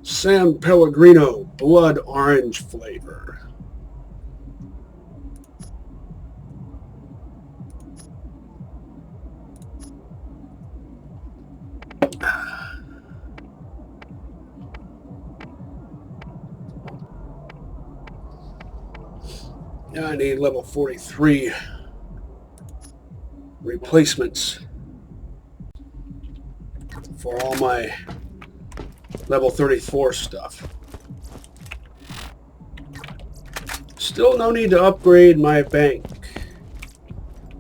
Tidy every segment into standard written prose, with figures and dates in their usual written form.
San Pellegrino blood orange flavor. Now I need level 43 replacements for all my level 34 stuff. Still no need to upgrade my bank.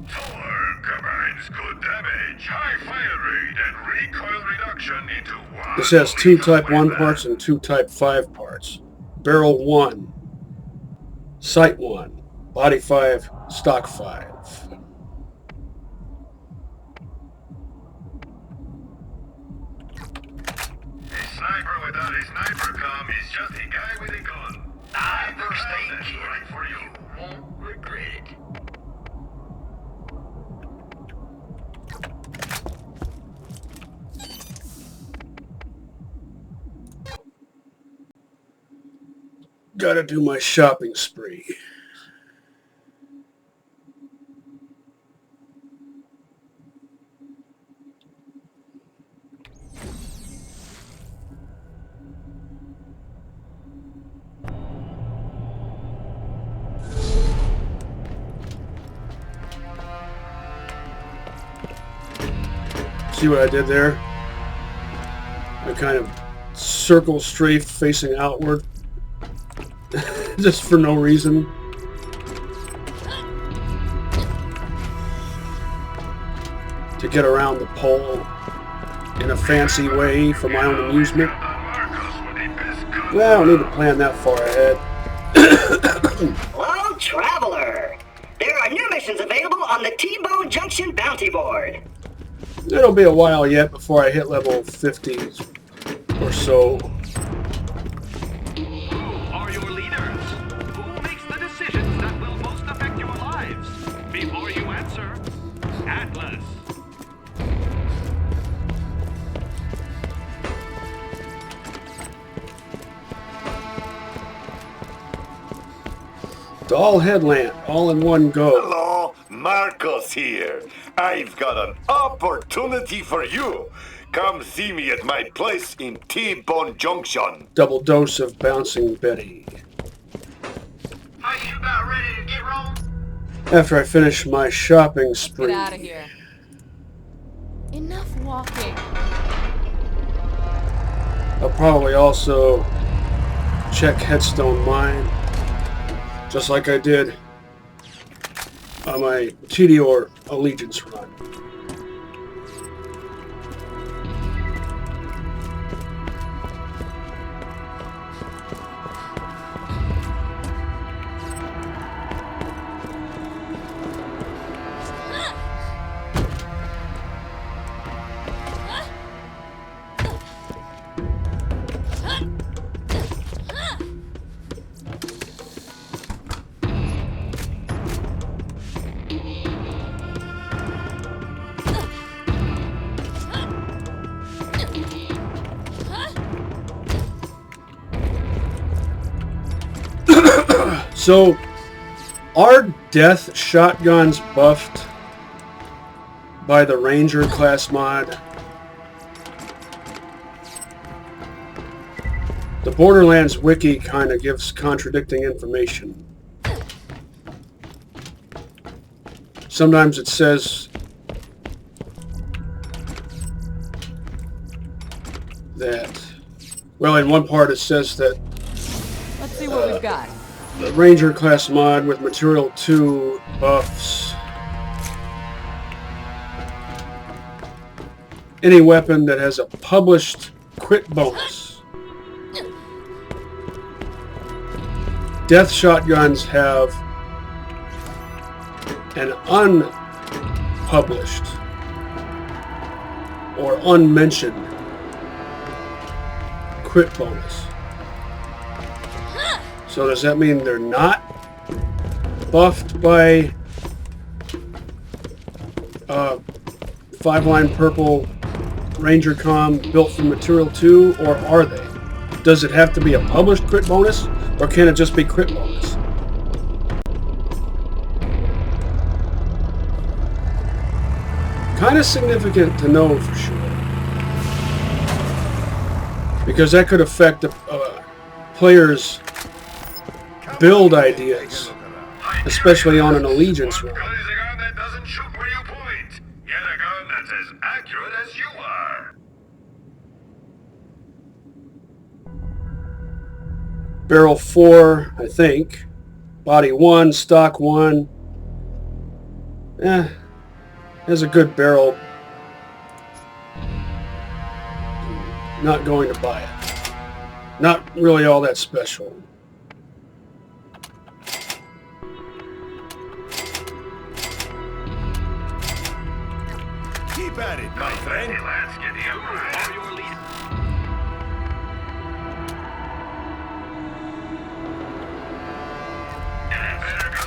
Combines good damage, high fire rate, and recoil reduction into one. This has 2 Type 1 parts and 2 Type 5 parts. Barrel 1, sight 1, body 5, stock 5. Sniper without a sniper comm is just a guy with a gun. I understand, kid. Right for you. Won't regret it. Gotta do my shopping spree. See what I did there? I kind of circle strafe facing outward. Just for no reason. To get around the pole in a fancy way for my own amusement. Well, I don't need to plan that far ahead. Hello, traveler! There are new missions available on the T-Bone Junction bounty board. It'll be a while yet before I hit level 50 or so. Who are your leaders? Who makes the decisions that will most affect your lives? Before you answer, Atlas. Dahl Headland, all in one go. Hello, Marcos here. I've got an opportunity for you. Come see me at my place in T-Bone Junction. Double dose of Bouncing Betty. Are you about ready to get rolling? After I finish my shopping spree. Get out of here. Enough walking. I'll probably also check Headstone Mine, just like I did on my Tediore Allegiance run. So, are death shotguns buffed by the Ranger class mod? The Borderlands wiki kind of gives contradicting information. Sometimes it says that, well, in one part it says that Let's see what we've got. the Ranger class mod with Material 2 buffs any weapon that has a published crit bonus. Death shotguns have an unpublished or unmentioned crit bonus. So does that mean they're not buffed by 5-line purple Ranger comm built from Material 2, or are they? Does it have to be a published crit bonus, or can it just be crit bonus? Kind of significant to know for sure, because that could affect the players' build ideas, especially on an allegiance run. Gun is a gun that doesn't shoot where you point. Yet a gun that's as accurate as you are. Barrel 4, I think. Body 1, stock 1. Has a good barrel. Not going to buy it. Not really all that special. Keep at it, my friend. Let's get the Emperor your lead.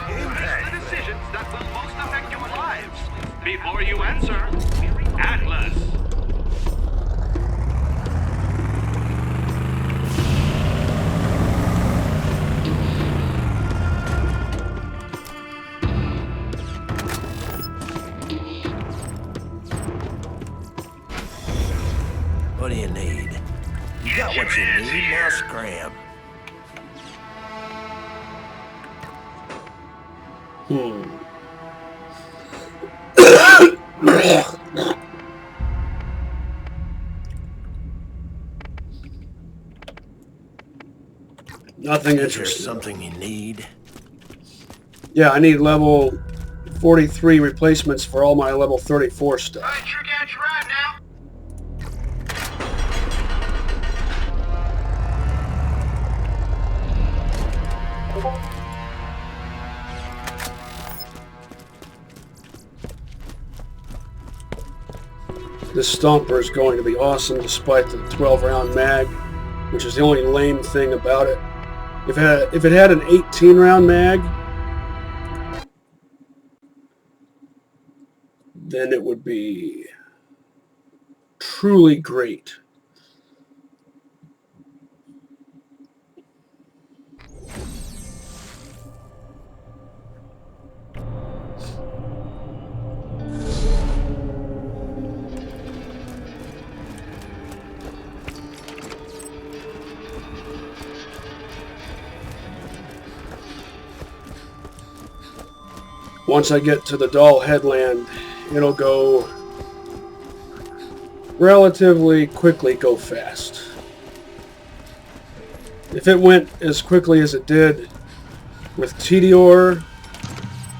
Make the decisions that will most affect your lives. Before you answer, Atlas. What do you need? You got what you need, now scram. Nothing Is there interesting. something you need? Yeah, I need level 43 replacements for all my level 34 stuff. I sure got you right now. This Stomper is going to be awesome despite the 12-round mag, which is the only lame thing about it. If it had an 18-round mag, then it would be truly great. Once I get to the Dahl Headland, it'll go relatively quickly, go fast. If it went as quickly as it did with Tediore,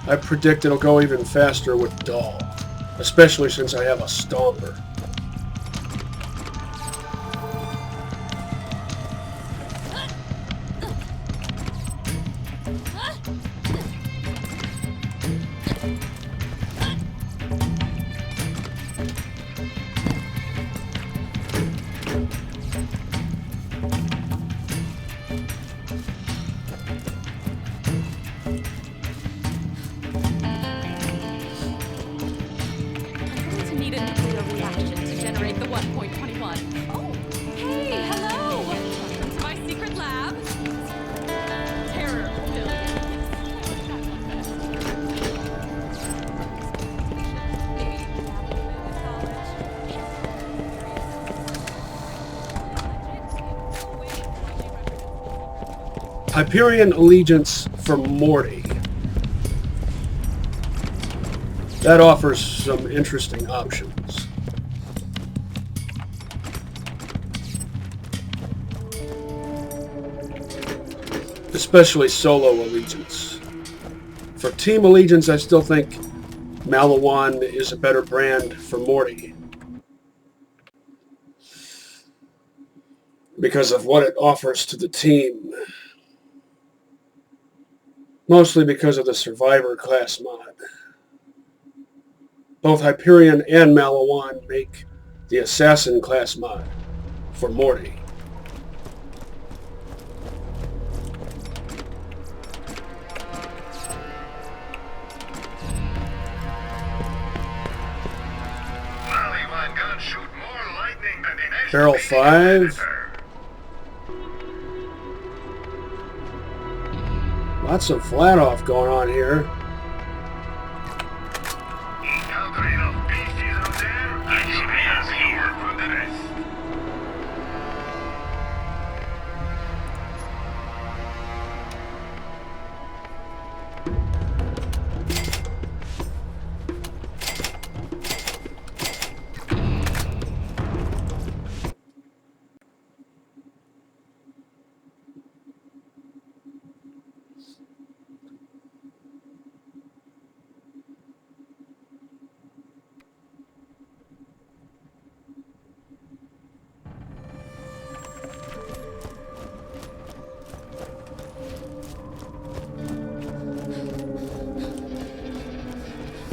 I predict it'll go even faster with Dahl, especially since I have a Stomper. Hyperion Allegiance for Morty. That offers some interesting options. Especially solo Allegiance. For Team Allegiance, I still think Malawan is a better brand for Morty, because of what it offers to the team. Mostly because of the Survivor class mod. Both Hyperion and Malawan make the Assassin class mod for Morty. Molly one gun shoot more lightning than the National Barrel League 5. Predator. Lots of flat off going on here. Encountering of beasties out there? I should be as here for the rest.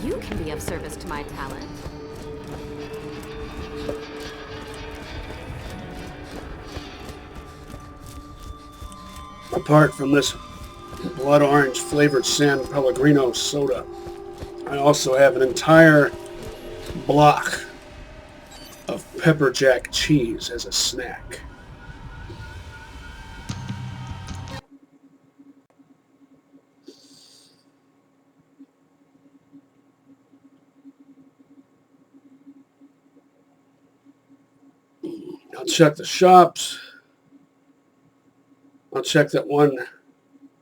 You can be of service to my talent. Apart from this blood orange flavored San Pellegrino soda, I also have an entire block of pepper jack cheese as a snack. I'll check the shops. I'll check that one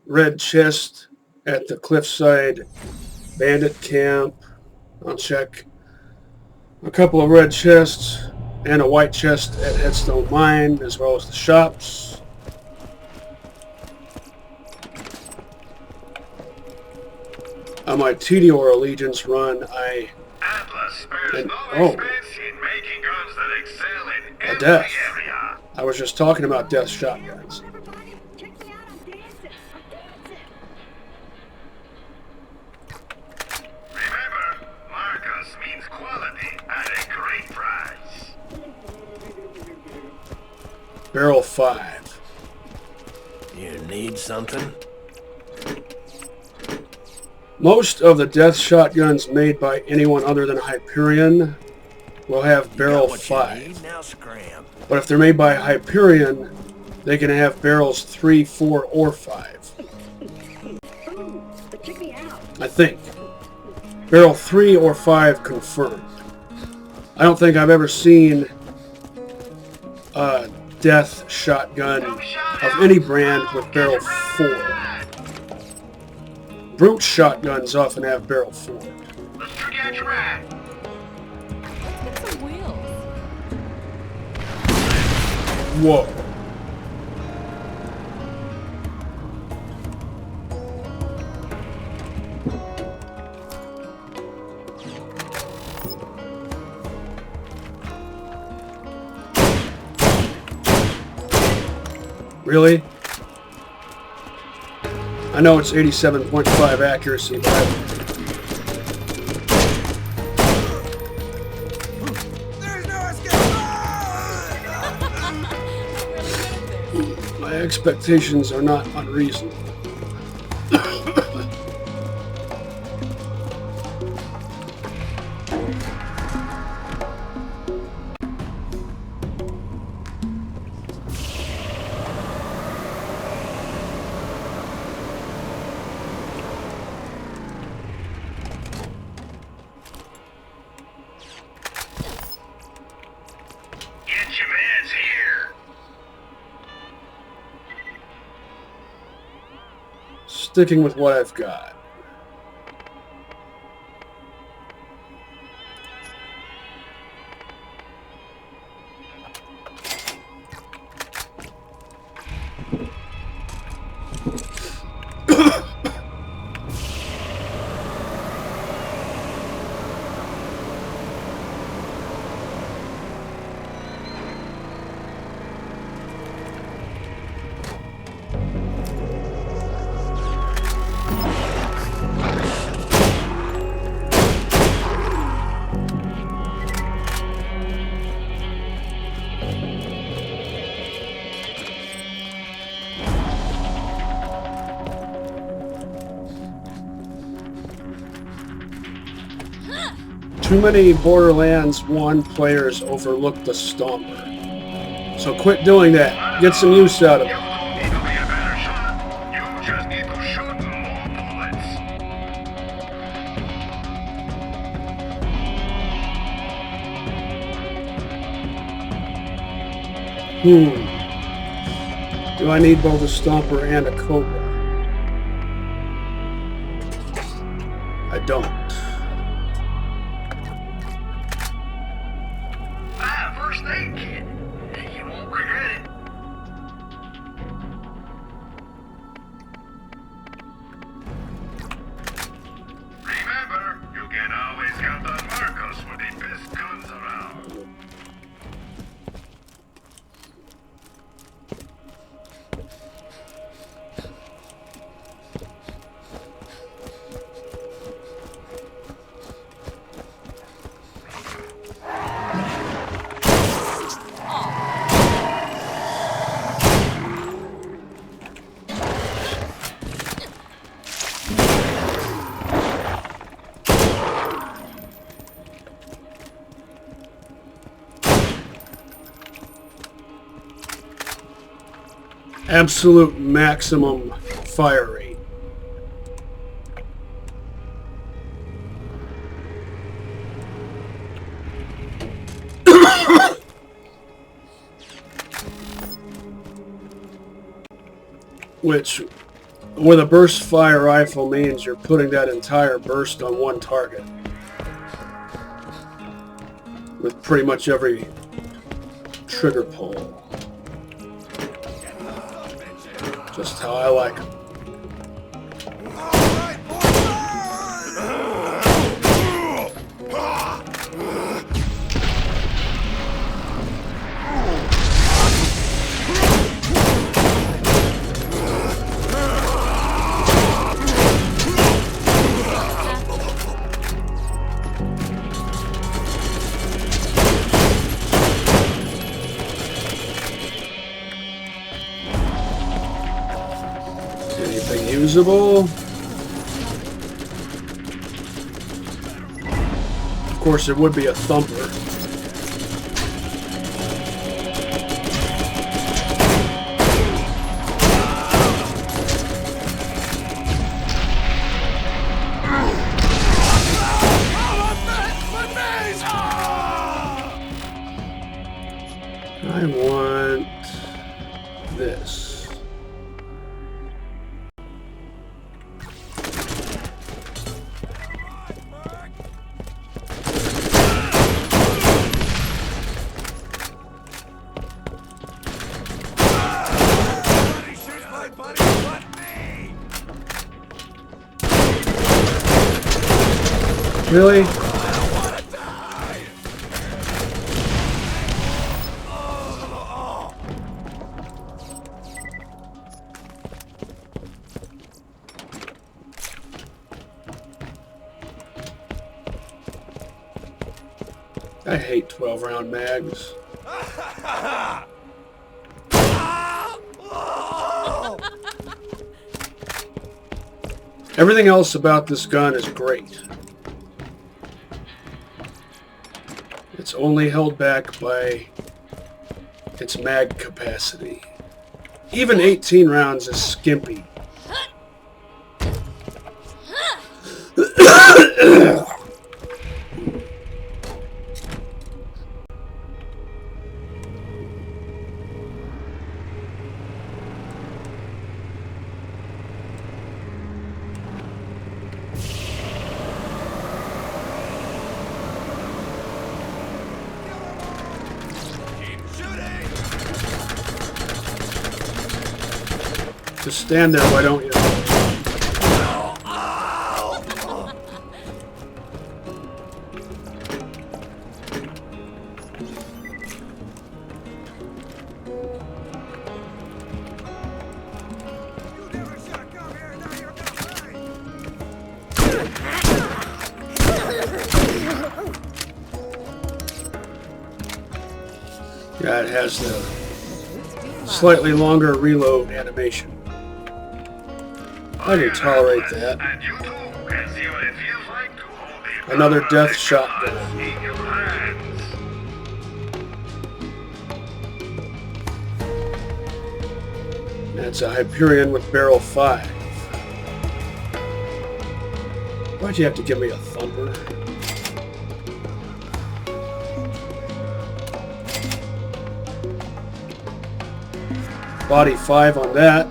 red chest at the Cliffside Bandit Camp. I'll check a couple of red chests and a white chest at Headstone Mine, as well as the shops. On my Tediore Allegiance run, Atlas spares no oh. expense in making guns that excel in A every death. area. I was just talking about death shotguns. Check me out, I'm dancing. Remember, Marcus means quality at a great price. Barrel 5. You need something? Most of the death shotguns made by anyone other than Hyperion will have barrel Got what you 5. need, now scram. But if they're made by Hyperion, they can have barrels 3, 4, or 5. Check me out. I think. Barrel 3 or 5 confirmed. I don't think I've ever seen a death shotgun of any brand with barrel 4. Brute shotguns often have barrel 4. Let's get you right. Get some wheels. Whoa. Really? I know it's 87.5 accuracy, but There's no escape! my expectations are not unreasonable. Get your mans here. Sticking with what I've got. Too many Borderlands 1 players overlook the Stomper. So quit doing that. Get some use out of it. You don't need to be a better shot. You just need to shoot Do I need both a Stomper and a Cobra? I don't. First aid kit. You won't regret it. Remember, you can always count on Marcos for the best guns around. Absolute maximum fire rate. Which, with a burst fire rifle, means you're putting that entire burst on one target. With pretty much every trigger pull. Just how I like them. Anything usable? Of course, it would be a thumper. I want this. Really? I hate 12-round mags. Everything else about this gun is great. It's only held back by its mag capacity. Even 18 rounds is skimpy. Just stand there, why don't you? Yeah, it has the slightly longer reload animation. I can tolerate that. Another death shotgun. That's a Hyperion with barrel 5. Why'd you have to give me a thumper? Body 5 on that.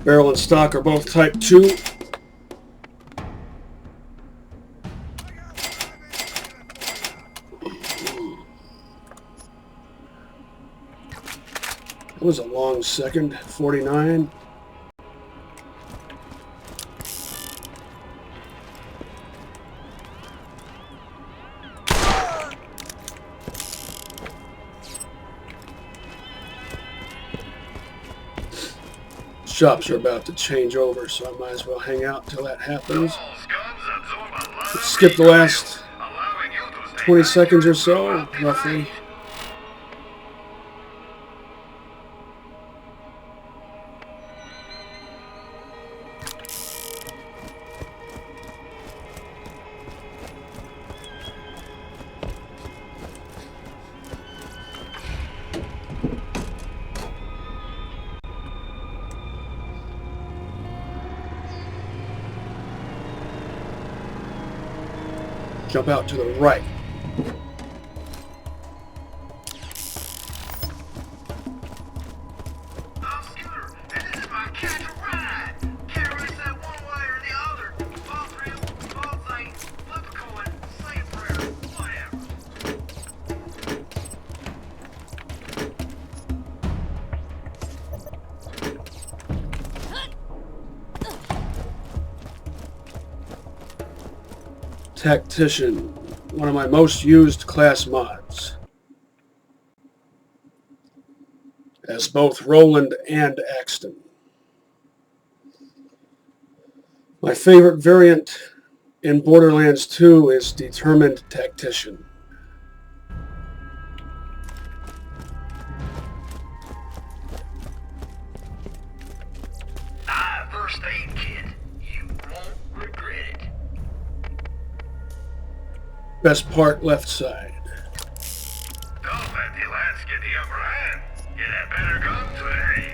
Barrel and stock are both Type 2. That was a long second. 49. Shops are about to change over, so I might as well hang out until that happens. Let's skip the last 20 seconds or so, roughly. Jump out to the right. Tactician, one of my most used class mods, as both Roland and Axton. My favorite variant in Borderlands 2 is Determined Tactician. First aid kit. You won't regret it. Best part left side. Don't let the lads get the upper hand. Get that better gun today.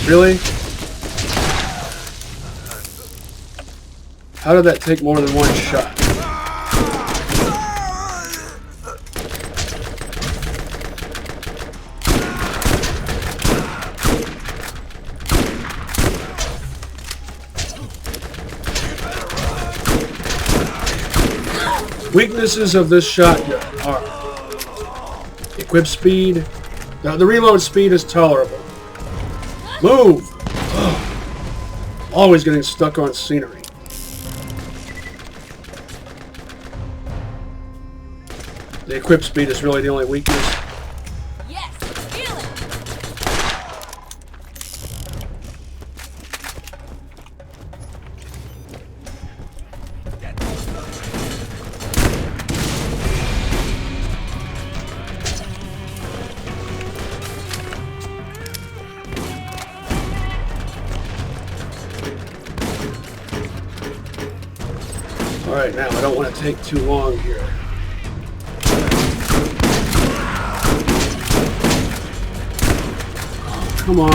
Really? How did that take more than one shot? Weaknesses of this shotgun are equip speed. The reload speed is tolerable. Move! Ugh. Always getting stuck on scenery. The equip speed is really the only weakness. Yes, feel it. Alright, now I don't want to take too long here. Oh, come on.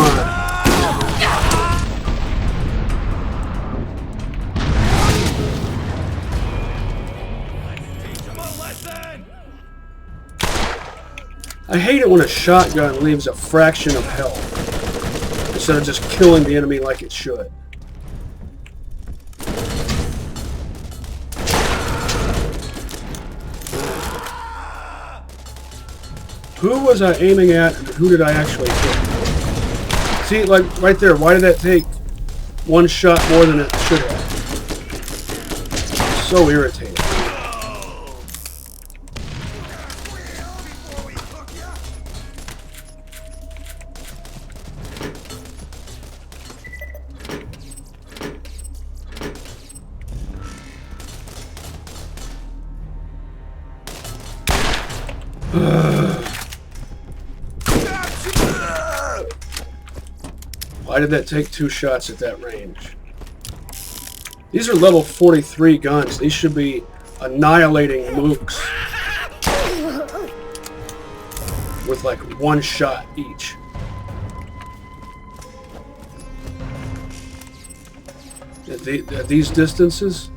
I hate it when a shotgun leaves a fraction of health instead of just killing the enemy like it should. Who was I aiming at and who did I actually hit? See, like right there, why did that take one shot more than it should have? So irritating. Why did that take 2 shots at that range? These are level 43 guns. These should be annihilating mooks with like 1 shot each. At these distances?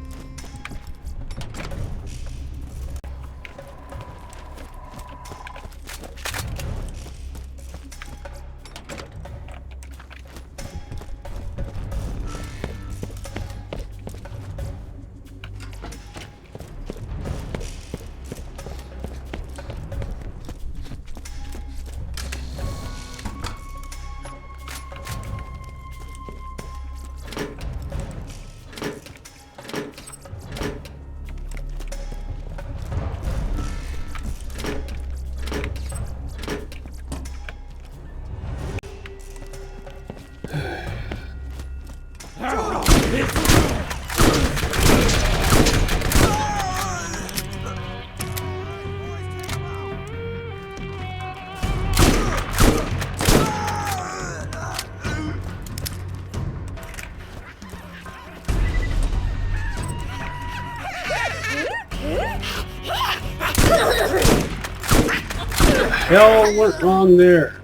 Hell went wrong there.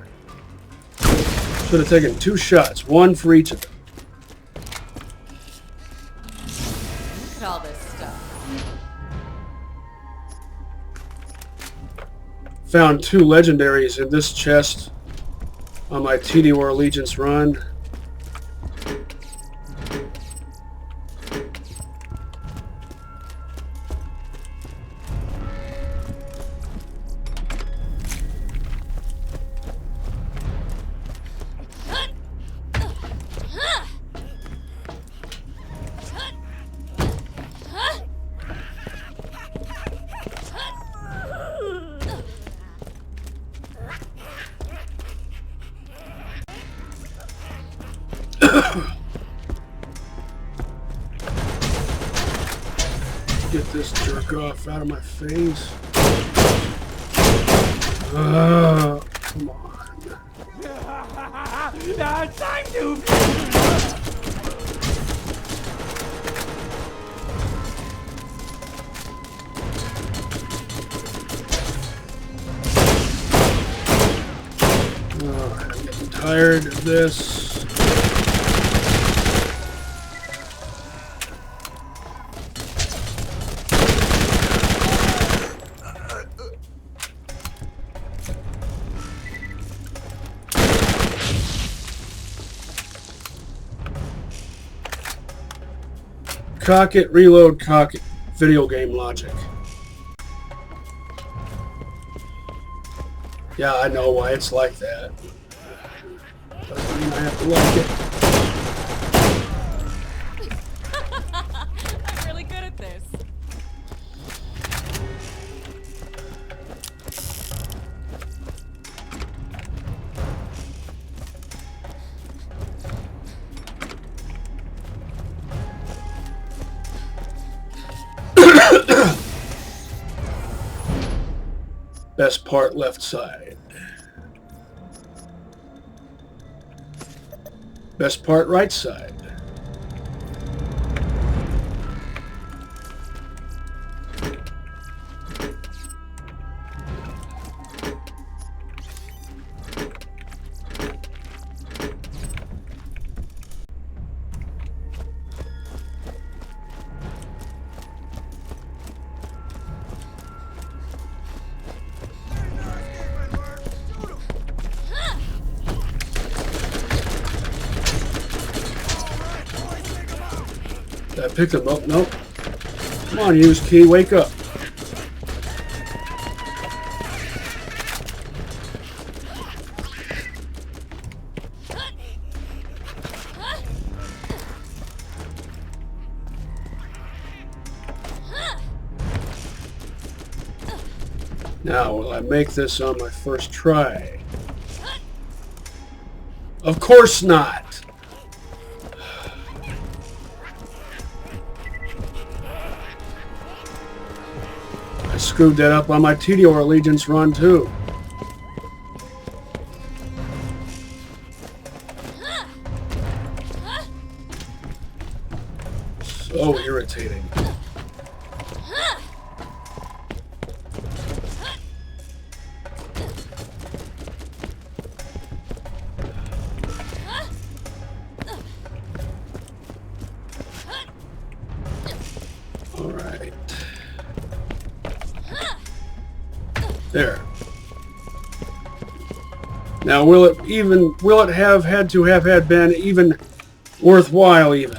Should have taken 2 shots, 1 for each of them. Look at all this stuff. Found 2 legendaries in this chest on my TD War Allegiance run. Get this jerk off out of my face. Come on. Now it's time to... I'm getting tired of this. Cock it, reload, cock it. Video game logic. Yeah, I know why it's like that. Doesn't mean I have to like it. I'm really good at this. Best part left side. Best part right side. I picked him up. Nope. Come on, use key. Wake up. Now, will I make this on my first try? Of course not. Screwed that up on my TD War Allegiance run too. So irritating. There. Now, will it have had to have been even worthwhile even?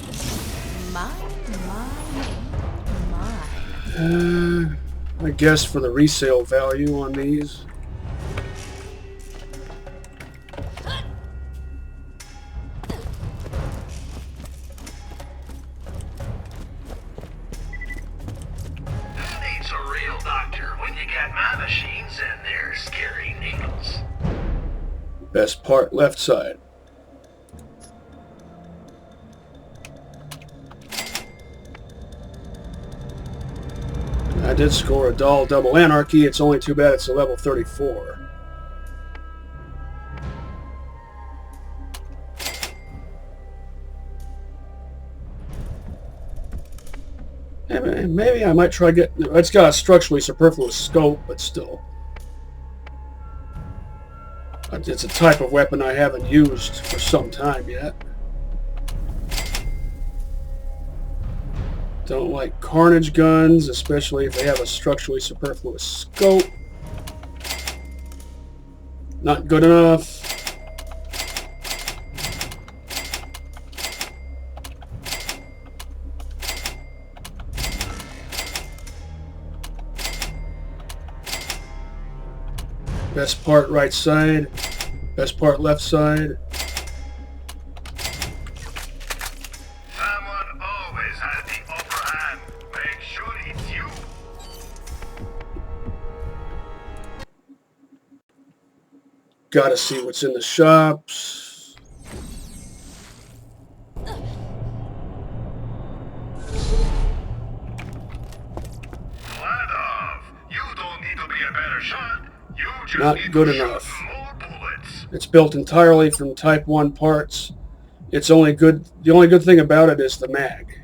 I guess for the resale value on these. Best part left side. I did score a Dahl double anarchy. It's only too bad it's a level 34. Maybe I might try getting... It's got a structurally superfluous scope, but still. It's a type of weapon I haven't used for some time yet. Don't like carnage guns, especially if they have a structurally superfluous scope. Not good enough. Best part right side. Best part left side. Someone always has the upper hand. Make sure it's you. Gotta see what's in the shops. Flat off. You don't need to be a better shot. You just Not need good to enough. shoot more bullets. It's built entirely from Type 1 parts. It's only good. The only good thing about it is the mag.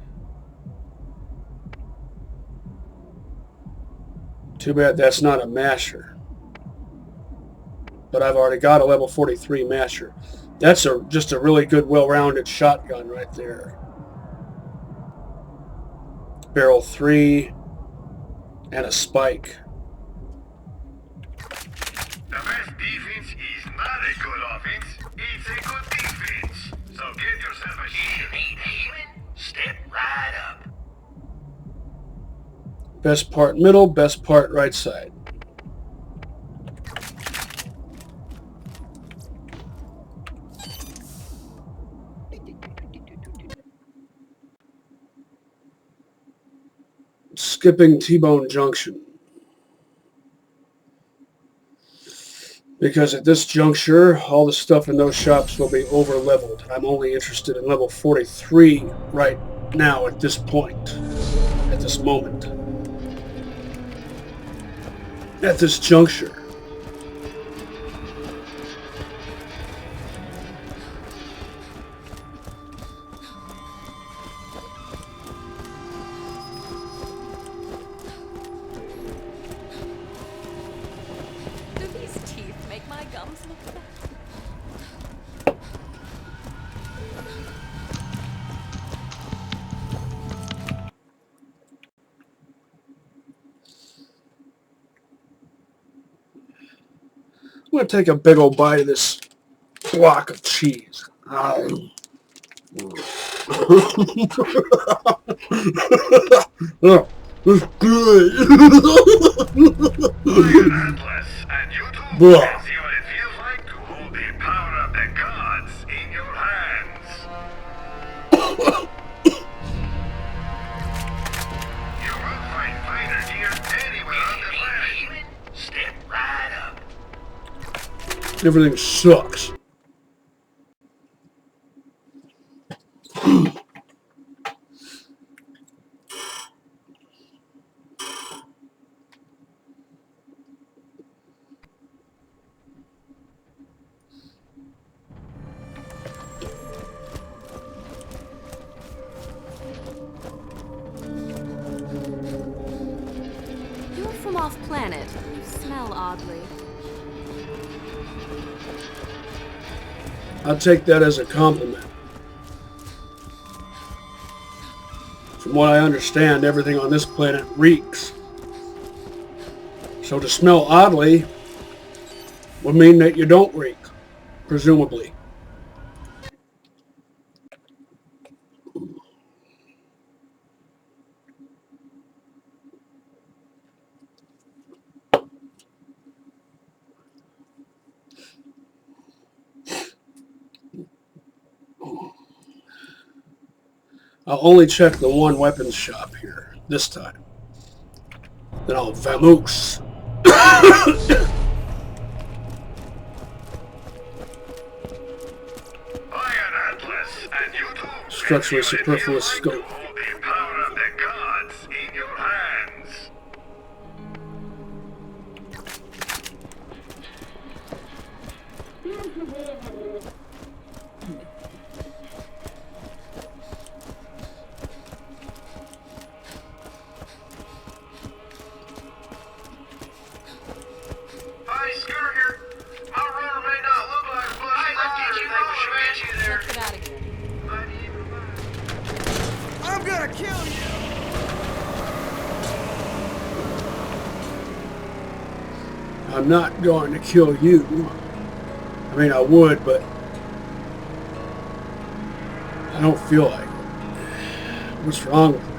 Too bad that's not a masher. But I've already got a level 43 masher. That's just a really good, well-rounded shotgun right there. Barrel 3 and a spike. The best defense is not a good offense. It's a good defense. So get yourself a shield. Need healing? Step right up. Best part middle, best part right side. Skipping T-Bone Junction. Because at this juncture, all the stuff in those shops will be over-leveled. I'm only interested in level 43 right now at this point. At this moment. At this juncture. I'm going to take a big old bite of this block of cheese. Oh, it's good. Atlas, and you too can see what it feels like to hold the power of the gods in your hands. You will find fighter gear anywhere on the planet. Step right up. Everything sucks. You're from off-planet. You smell oddly. I'll take that as a compliment. From what I understand, everything on this planet reeks. So to smell oddly would mean that you don't reek, presumably. I'll only check the one weapons shop here this time. Then I'll vamoose. I am Atlas, and you too. Structurally superfluous scope. Hold the power of the gods in your hands. Hi, Scourger. My roller may not look like a bushy line. Let's get out of here. I'm gonna kill you! I'm not going to kill you. I mean, I would, but I don't feel like it. What's wrong with me?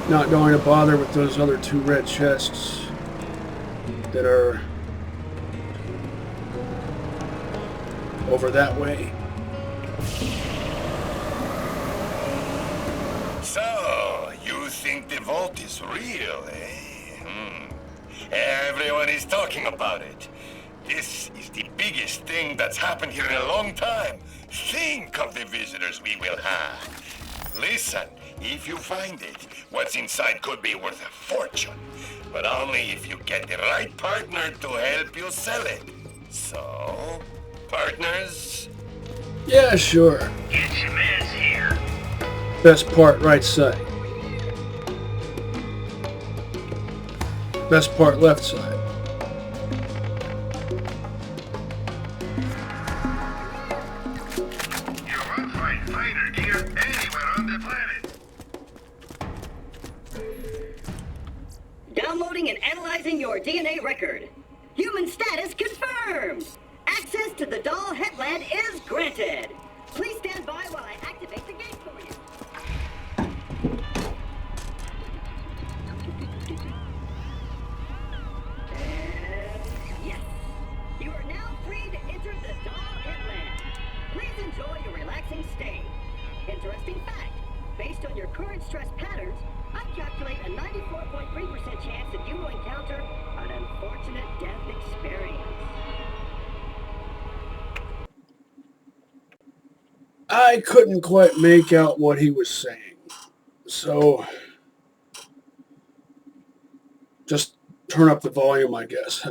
Not going to bother with those other two red chests that are over that way. So, you think the vault is real, eh? Everyone is talking about it. This is the biggest thing that's happened here in a long time. Think of the visitors we will have. Listen, if you find it, what's inside could be worth a fortune. But only if you get the right partner to help you sell it. So, partners? Yeah, sure. Get your mess here. Best part right side. Best part left side. You won't find finer gear anywhere on the planet. Downloading and analyzing your DNA record. Human status confirmed. Access to the Dahl Headland is granted. Please stand by while I activate the gate for you. Yes. You are now free to enter the Dahl Headland. Please enjoy your relaxing stay. Interesting fact. Based on your current stress patterns, I calculate a 94.3% chance that you will encounter an unfortunate death experience. I couldn't quite make out what he was saying. So, just turn up the volume, I guess.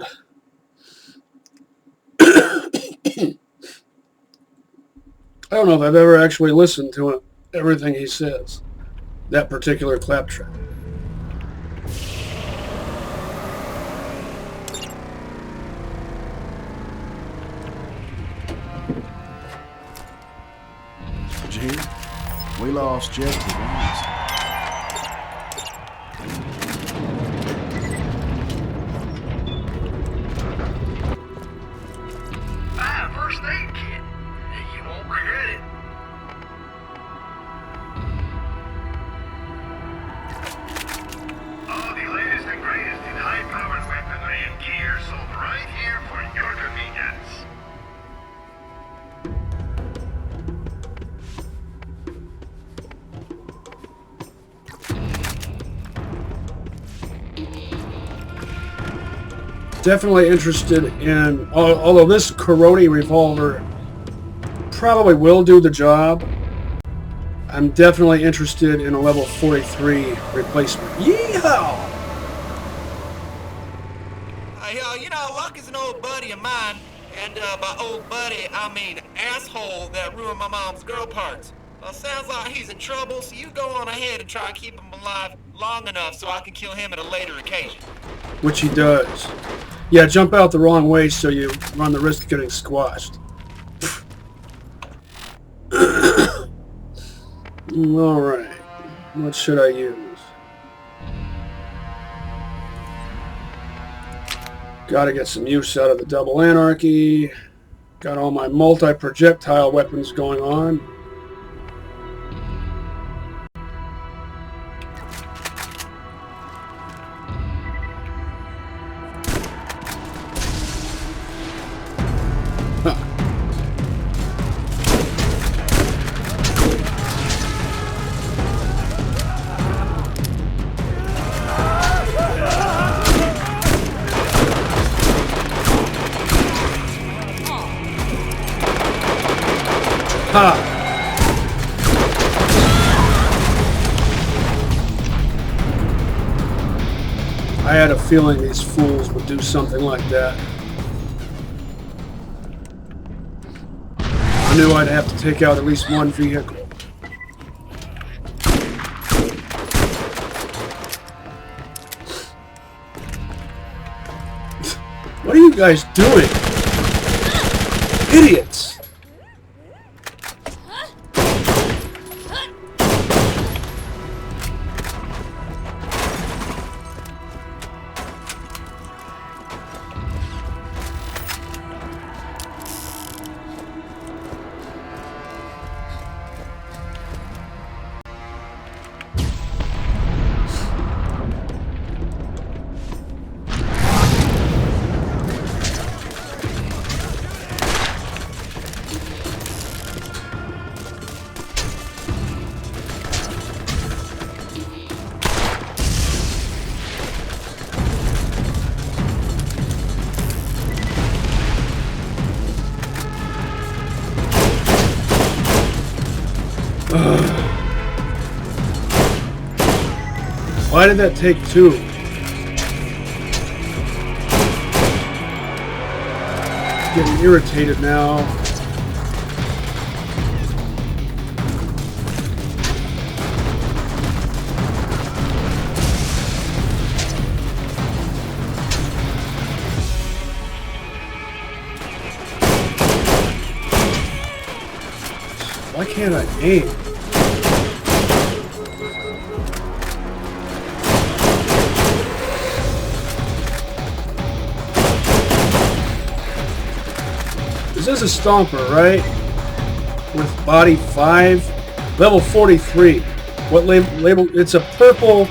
I don't know if I've ever actually listened to it, everything he says. That particular claptrap. Did you hear? We lost Jeff to once. First aid kit. You won't regret it. All the latest and greatest in high-powered weaponry and gear sold right here for your convenience. Definitely interested in, although this Coroni revolver probably will do the job, I'm definitely interested in a level 43 replacement. Yeehaw! You know, Luck is an old buddy of mine, and by old buddy, I mean asshole that ruined my mom's girl parts. Sounds like he's in trouble, so you go on ahead and try and keep him alive long enough so I can kill him at a later occasion. Which he does. Yeah, jump out the wrong way so you run the risk of getting squashed. Alright. What should I use? Gotta get some use out of the double anarchy. Got all my multi-projectile weapons going on. Ha! I had a feeling these fools would do something like that. I knew I'd have to take out at least one vehicle. What are you guys doing? Idiots! Why did that take two? Getting irritated now. Why can't I aim? This is a stomper, right? With body 5, level 43. What label? It's a purple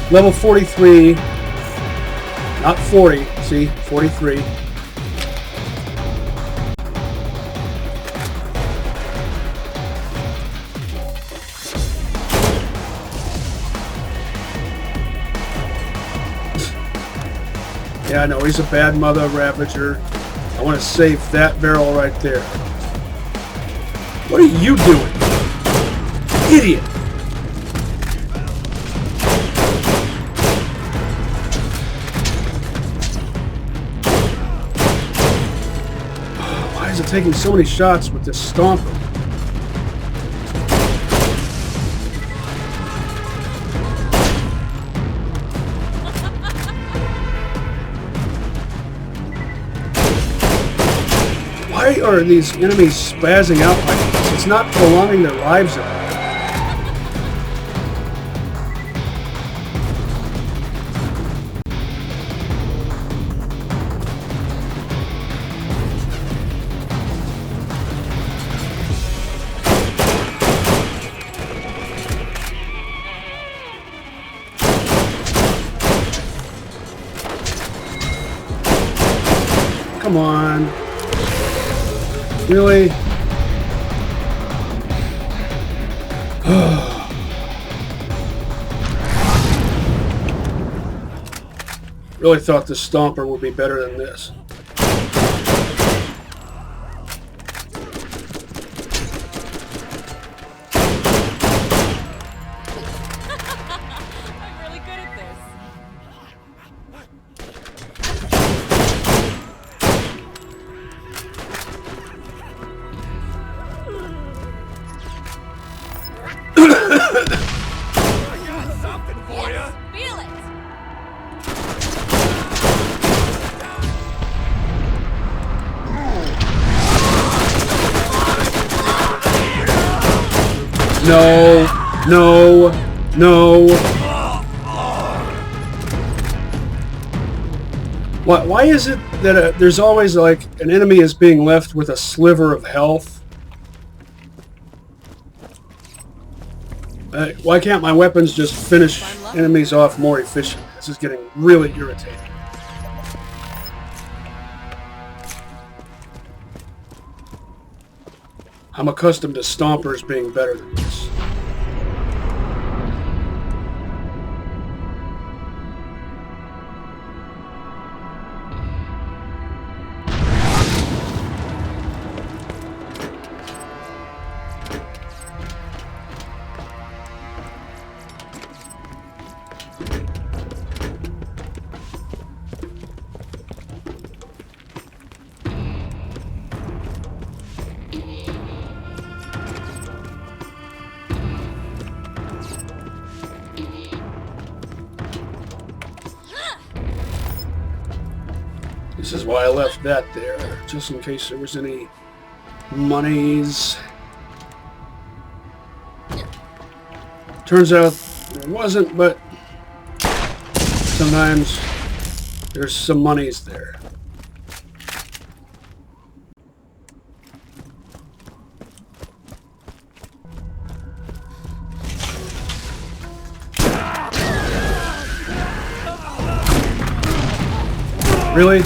level 43, not 40. See, 43. Yeah, I know he's a bad mother ravager. I want to save that barrel right there. What are you doing? Idiot! Why is it taking so many shots with this stomper? Why are these enemies spazzing out like this? It's not prolonging their lives at all. Come on. Really? Really thought the stomper would be better than this. I'm really good at this. No, no, No. Why is it that there's always like an enemy is being left with a sliver of health? Why can't my weapons just finish enemies off more efficiently? This is getting really irritating. I'm accustomed to stompers being better than this. This is why I left that there, just in case there was any monies. Turns out there wasn't, but sometimes there's some monies there. Really?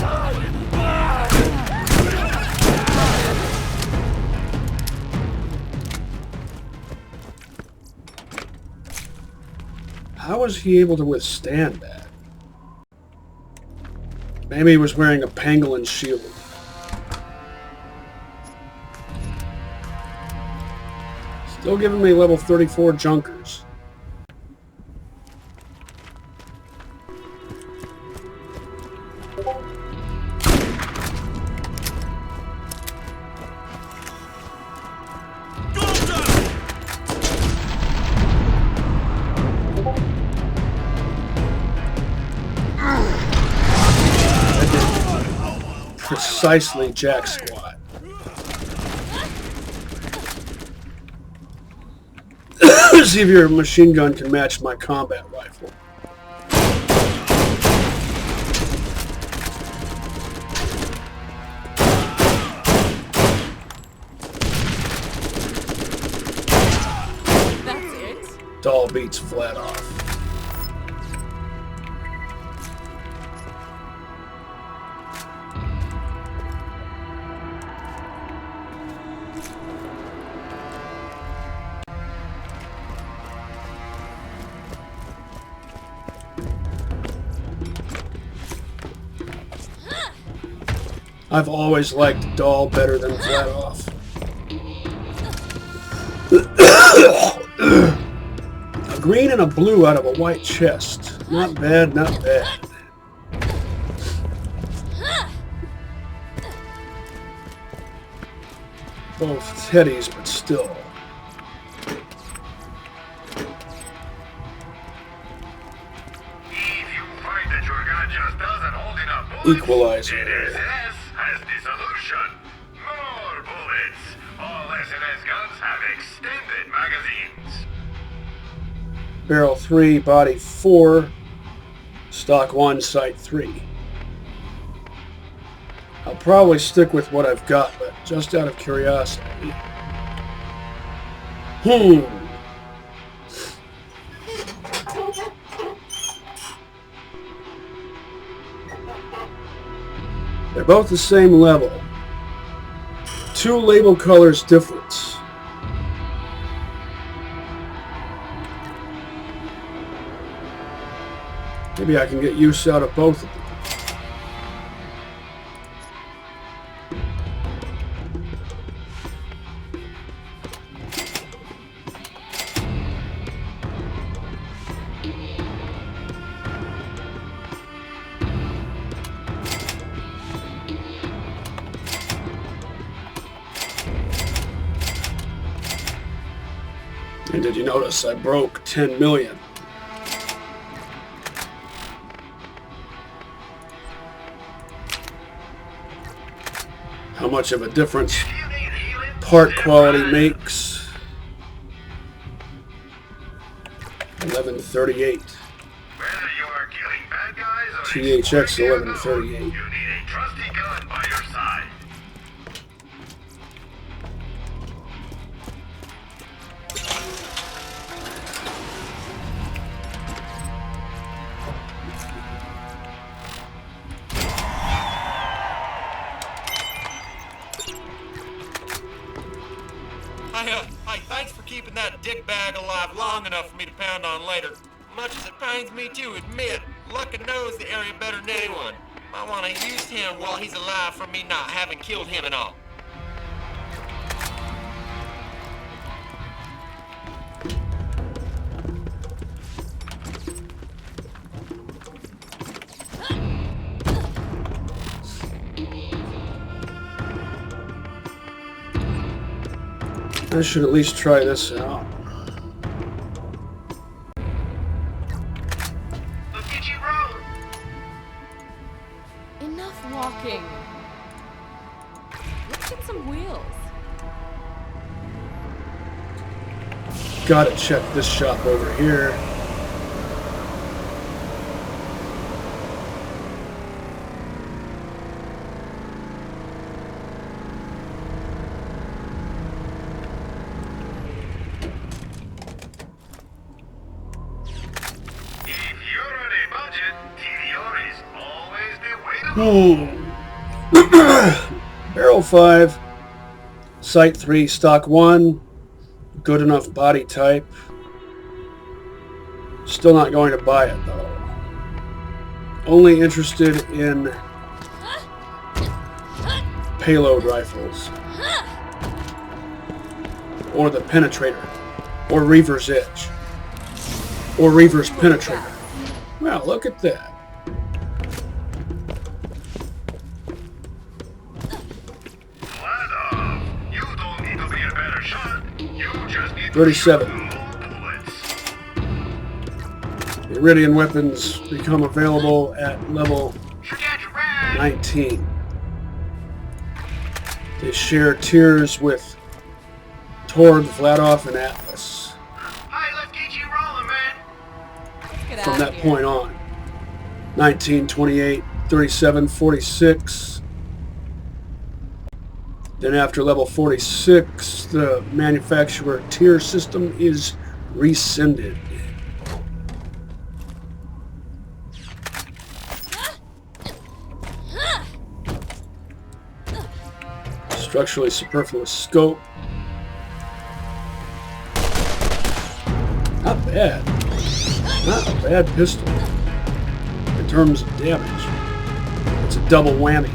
How was he able to withstand that? Maybe he was wearing a pangolin shield. Still giving me level 34 junkers. Precisely jack squat. See if your machine gun can match my combat rifle. That's it? Dahl beats flat off. I've always liked Dahl better than flat off. A green and a blue out of a white chest. Not bad, not bad. Both teddies, but still. If you find that your gun just doesn't hold enough bullets, Equalizer. it has the solution. More bullets. All SNS guns have extended magazines. Barrel 3, body 4, stock 1, sight 3. I'll probably stick with what I've got, but just out of curiosity. They're both the same level. 2 label colors difference. Maybe I can get use out of both of them. And did you notice I broke 10 million? How much of a difference part quality makes. 1138. Whether you are killing bad guys or THX exploring the 1138. you need a trusty gun by your side. Hey, thanks for keeping that dick bag alive long enough for me to pound on later. Much as it pains me to admit, Luckin knows the area better than anyone. I want to use him while he's alive for me not having killed him and all. I should at least try this out. Let's get you rolling. Enough walking. Let's get some wheels. Gotta check this shop over here. Barrel 5, Sight 3, Stock 1, good enough body type. Still not going to buy it though. Only interested in payload rifles. Or the Penetrator. Or Reaver's Edge. Or Reaver's Penetrator. Well, look at that. You don't need to be a better shot. You just need 37. to shoot more bullets. Iridian weapons become available at level 19. They share tiers with Torg, Vladov, and Atlas. Hey, let's get you rolling, man. Let's get From out that of here. point on. 19, 28, 37, 46. Then after level 46, the manufacturer tier system is rescinded. Structurally superfluous scope. Not bad. Not a bad pistol. In terms of damage. It's a double whammy.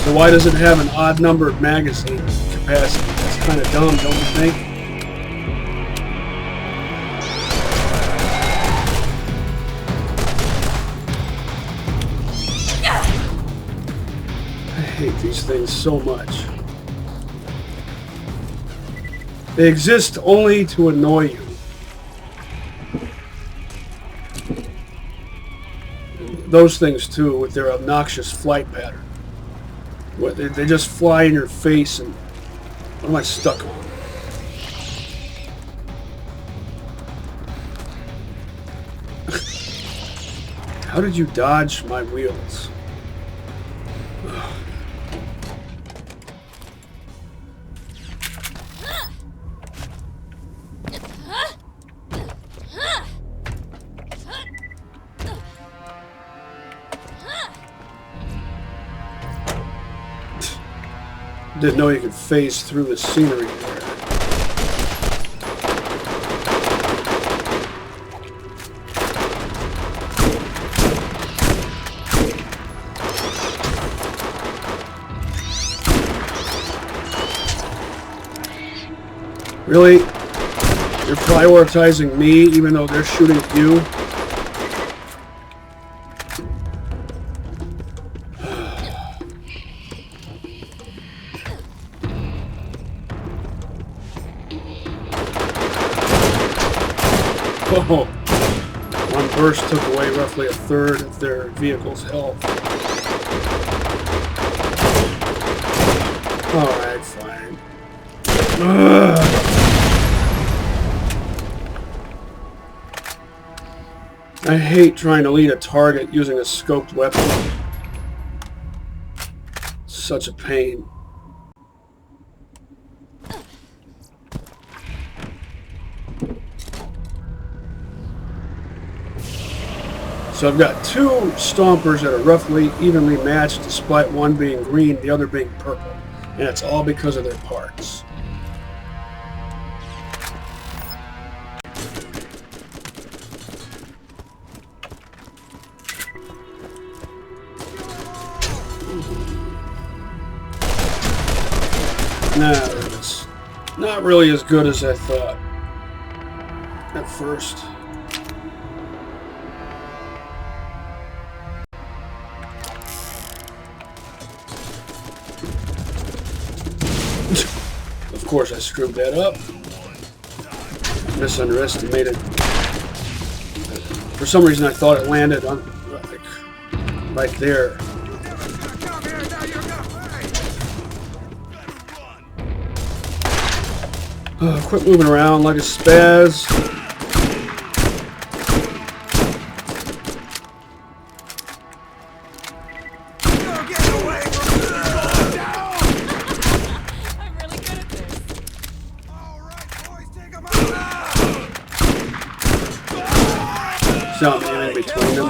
So why does it have an odd numbered magazine capacity? That's kind of dumb, don't you think? I hate these things so much. They exist only to annoy you. Those things too, with their obnoxious flight pattern. They just fly in your face, and what am I stuck on? How did you dodge my wheels? Didn't know you could phase through the scenery there. Really? You're prioritizing me even though they're shooting at you? Oh, one burst took away roughly a third of their vehicle's health. Alright, fine. Ugh. I hate trying to lead a target using a scoped weapon. Such a pain. So I've got two stompers that are roughly evenly matched, despite one being green, the other being purple. And it's all because of their parts. Now, it's not really as good as I thought at first. Of course, I screwed that up. Misunderestimated. For some reason, I thought it landed on like right there. Quit moving around like a spaz. I'm really good at this. Something in between them.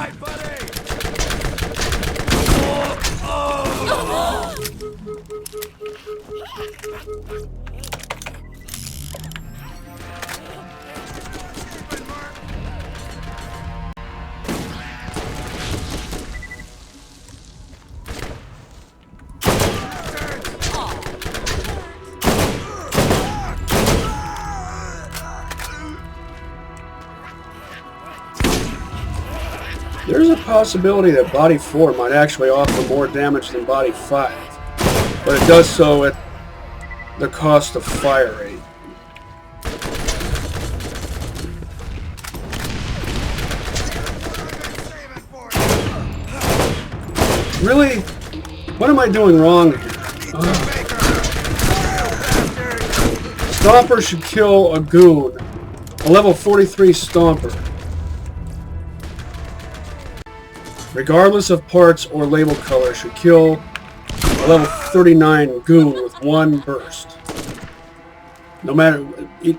There's a possibility that Body 4 might actually offer more damage than Body 5, but it does so at the cost of fire rate. Really? What am I doing wrong here? Stomper should kill a goon, a level 43 Stomper. Regardless of parts or label color, should kill a level 39 goon with one burst. No matter,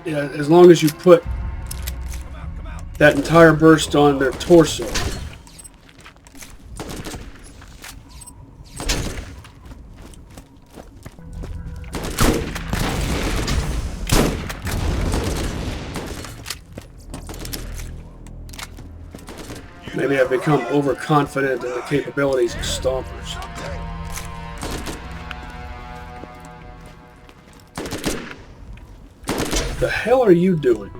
as long as you put that entire burst on their torso. Maybe I've become overconfident in the capabilities of Stompers. The hell are you doing?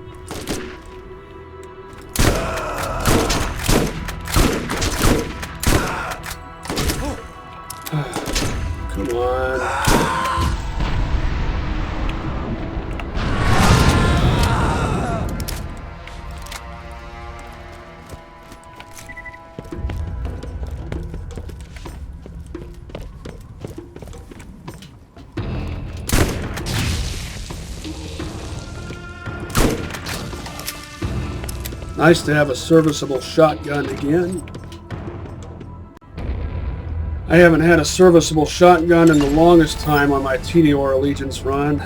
Come on. Nice to have a serviceable shotgun again. I haven't had a serviceable shotgun in the longest time on my Meteor Allegiance run.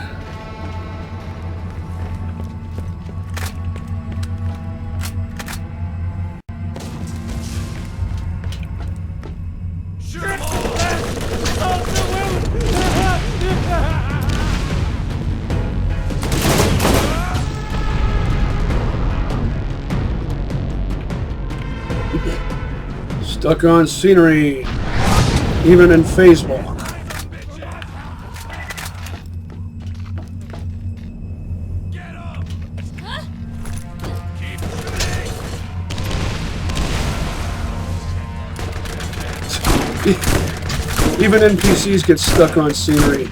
Stuck on scenery, even in phase walk. Even NPCs get stuck on scenery.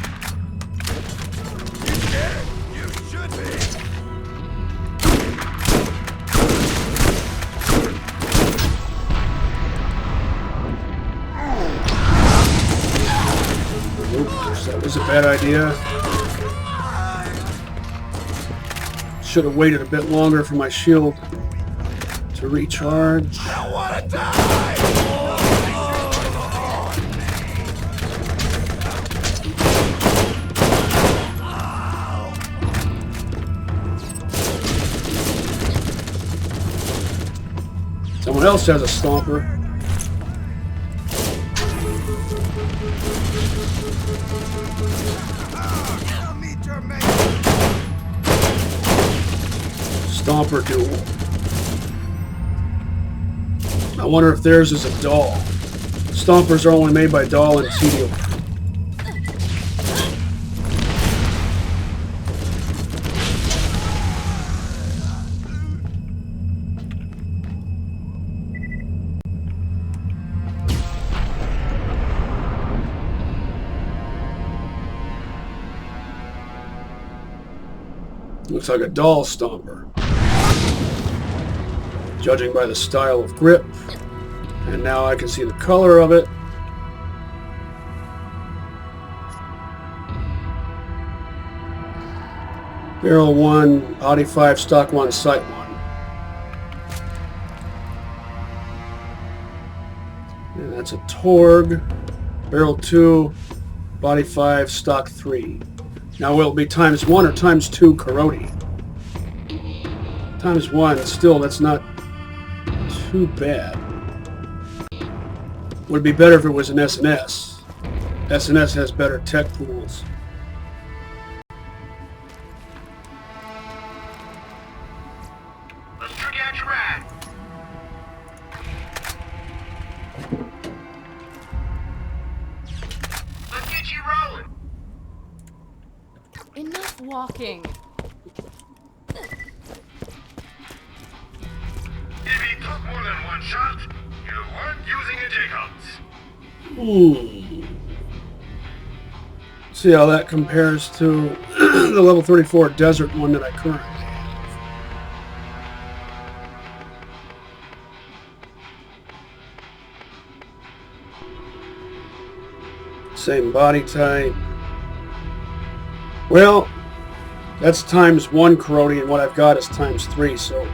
That was a bad idea. Should have waited a bit longer for my shield to recharge. I don't want to die! Someone else has a stomper. Stomper duel. I wonder if theirs is a Dahl. Stompers are only made by Dahl and TDO. Looks like a Dahl stomper. Judging by the style of grip, and now I can see the color of it. Barrel 1, body 5, stock 1, sight 1. And that's a Torg. Barrel 2, body 5, stock 3. Now will it be times 1 or times 2 Karoti? Times 1, still that's not too bad. Would be better if it was an S&S. S&S has better tech pools. Let's trick out your ride. Let's get you rolling. Enough walking. If he took more than one shot, you weren't using a Jakobs. See how that compares to the level 34 desert one that I currently have. Same body type. Well, that's times 1 Karoti, and what I've got is times 3, so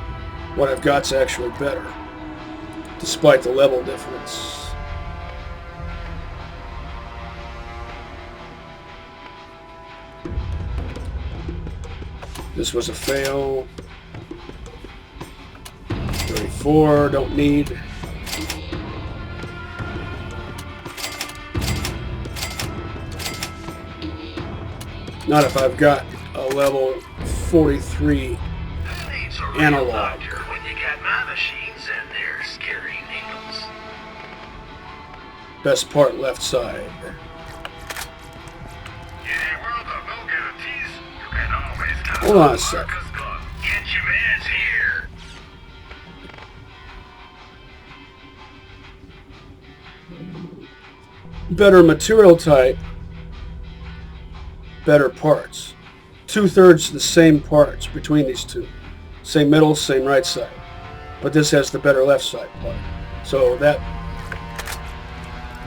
what I've got's actually better, despite the level difference. This was a fail. 34, don't need. Not if I've got a level 43 analog. When you got my machines and they're scary needles. Best part left side. Hold on a sec. Get your mans here. Better material type. Better parts. 2/3 the same parts between these two. Same middle, same right side. But this has the better left side part. So that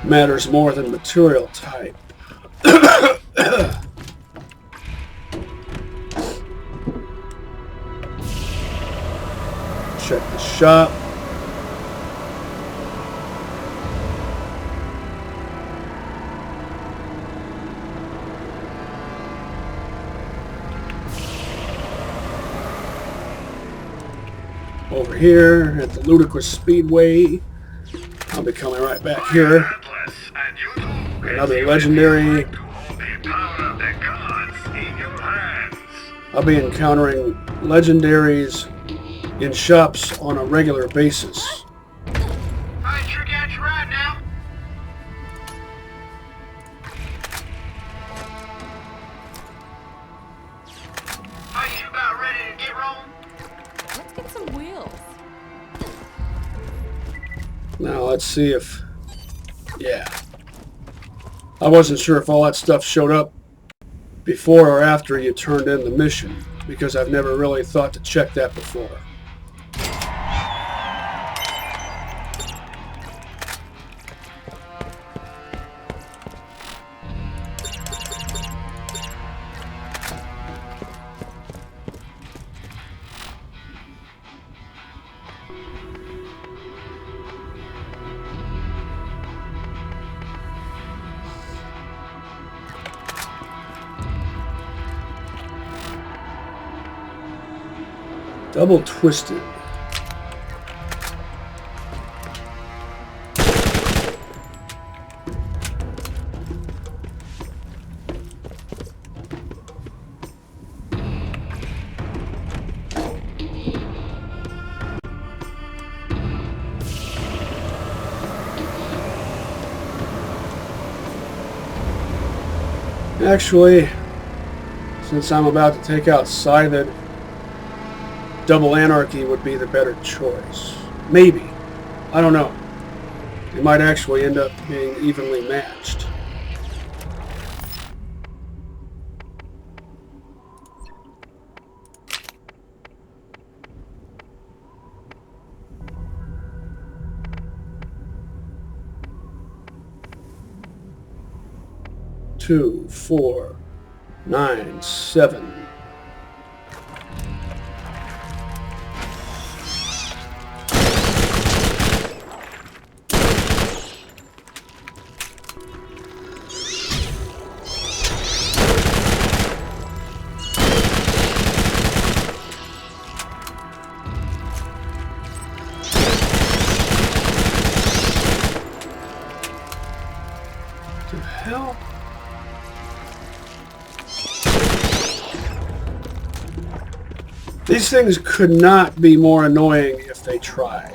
matters more than material type. Check the shop. Over here at the Ludicrous Speedway. I'll be coming right back here. Another legendary. I'll be encountering legendaries in shops on a regular basis. I sure got you right now. Are you about ready to get rolling? Let's get some wheels. Now let's see if... Yeah. I wasn't sure if all that stuff showed up before or after you turned in the mission, because I've never really thought to check that before. Double twisted. Actually, since I'm about to take out Scythed, Double Anarchy would be the better choice. Maybe. I don't know. They might actually end up being evenly matched. Two, 4, 9, 7. The hell? These things could not be more annoying if they tried.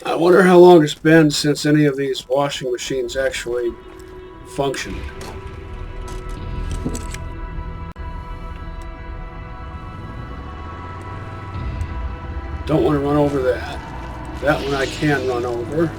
I wonder how long it's been since any of these washing machines actually functioned. Don't want to run over that. That one I can run over.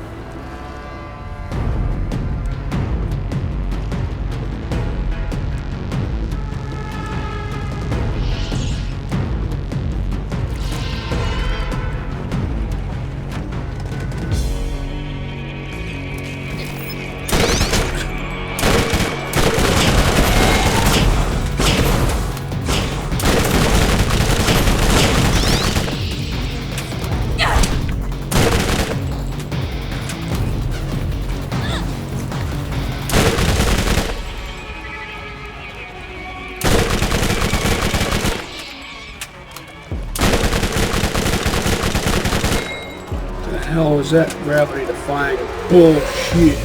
The hell is that gravity-defying bullshit?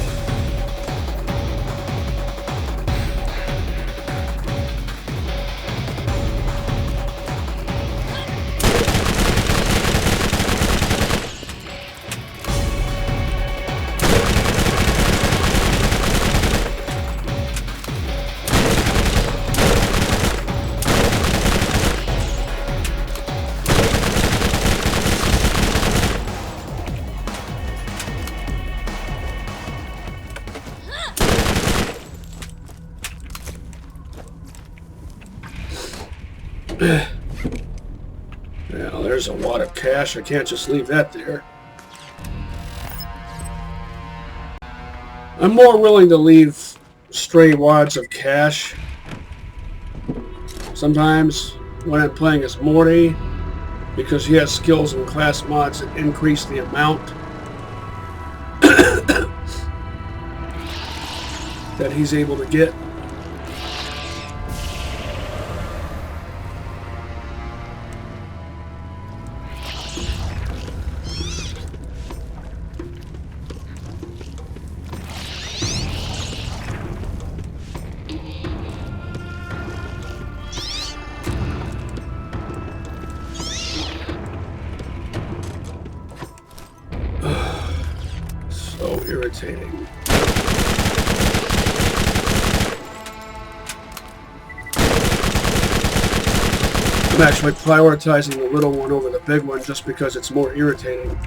Well, there's a wad of cash. I can't just leave that there. I'm more willing to leave stray wads of cash sometimes when I'm playing as Morty, because he has skills and class mods that increase the amount that he's able to get. irritating. I'm actually prioritizing the little one over the big one just because it's more irritating.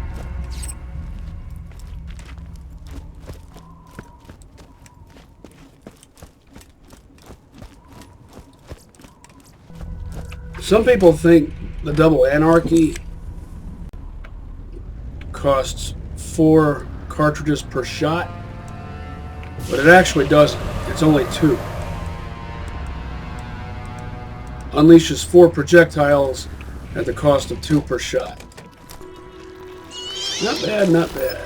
Some people think the Double Anarchy costs 4 cartridges per shot, but it actually doesn't. It's only 2. Unleashes 4 projectiles at the cost of 2 per shot. Not bad, not bad.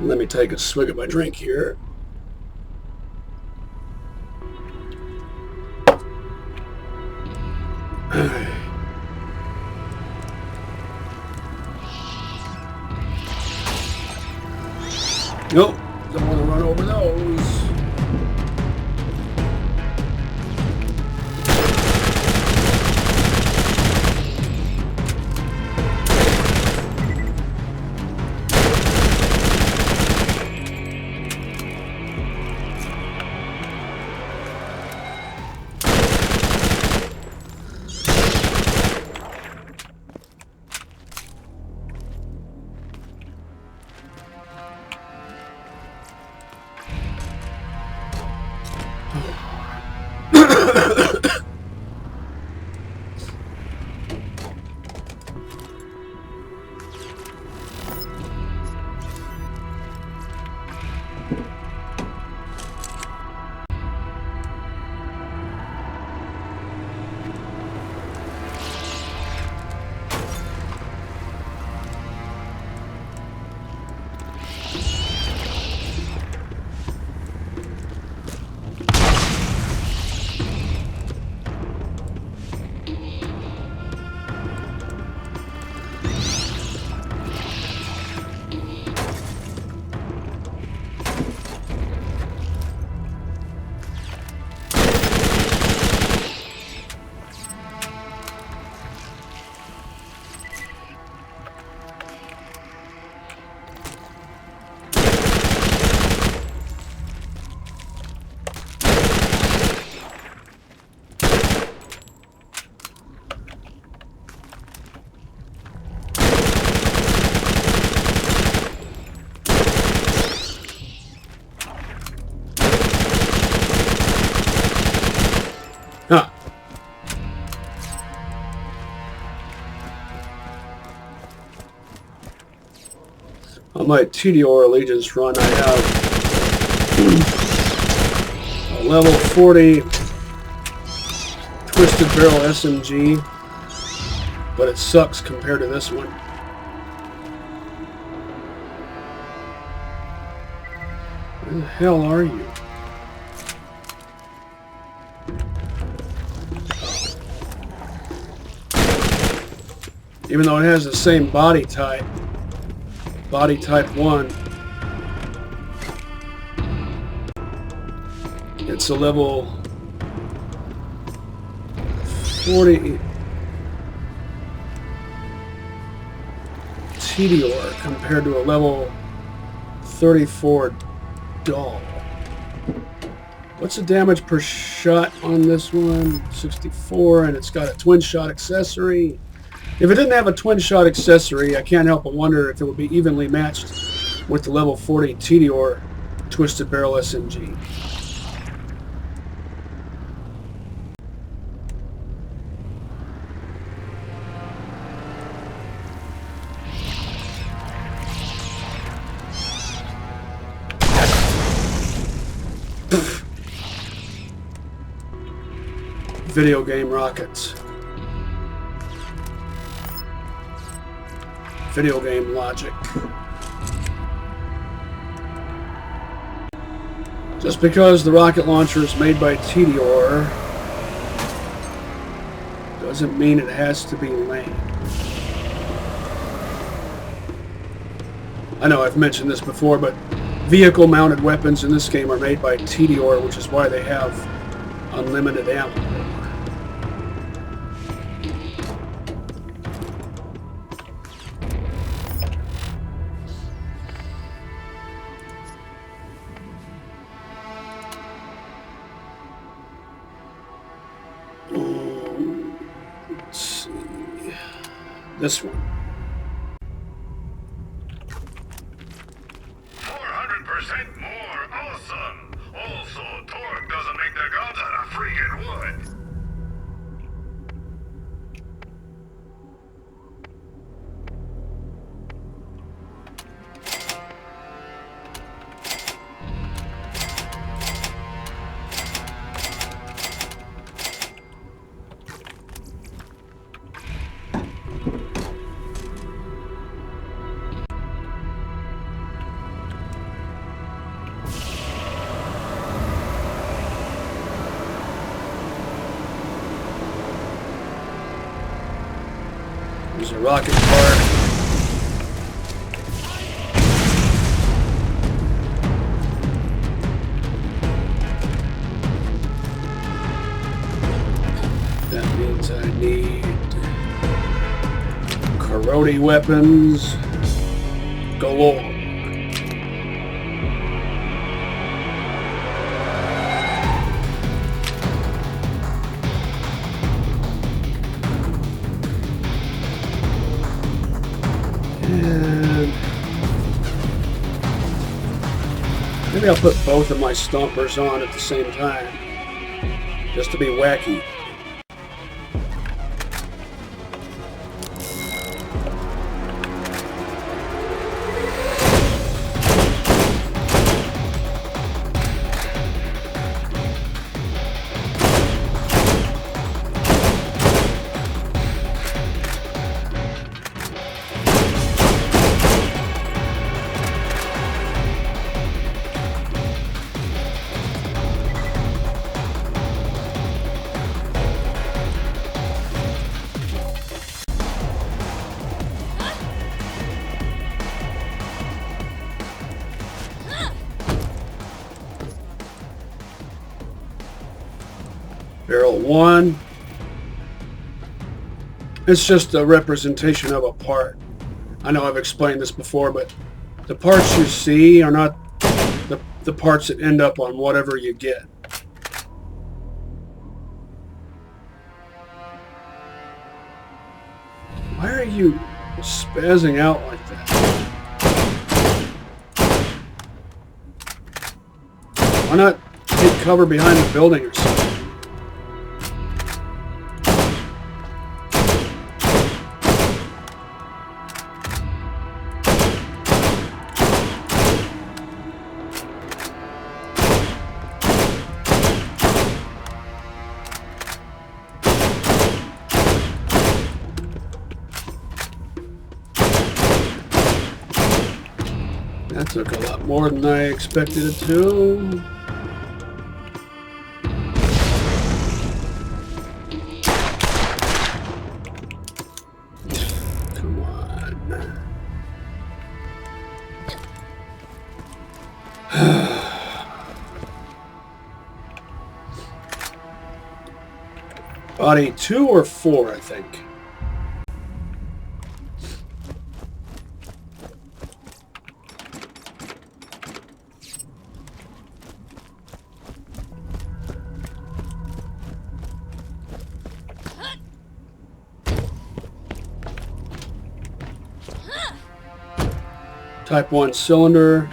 Let me take a swig of my drink here. Nope, don't want to run over those. On my TDR Allegiance run, I have a level 40 Twisted Barrel SMG, but it sucks compared to this one. Where the hell are you? Even though it has the same body type 1, it's a level 40 TDR compared to a level 34 Dahl. What's the damage per shot on this one? 64, and it's got a twin shot accessory. If it didn't have a twin shot accessory, I can't help but wonder if it would be evenly matched with the level 40 TDR Twisted Barrel SMG. video game rockets. Video game logic. Just because the rocket launcher is made by Meteor doesn't mean it has to be lame. I know I've mentioned this before, but vehicle-mounted weapons in this game are made by Meteor, which is why they have unlimited ammo. Let's see. This one. 400% more awesome. Also, torque doesn't make their guns out of freaking wood. There's a rocket car. That means I need karate weapons galore. And maybe I'll put both of my stompers on at the same time, just to be wacky. Barrel 1. It's just a representation of a part. I know I've explained this before, but the parts you see are not the parts that end up on whatever you get. Why are you spazzing out like that? Why not take cover behind the building or something? That took a lot more than I expected it to. Come on. Body 2 or 4, I think. Type 1 cylinder.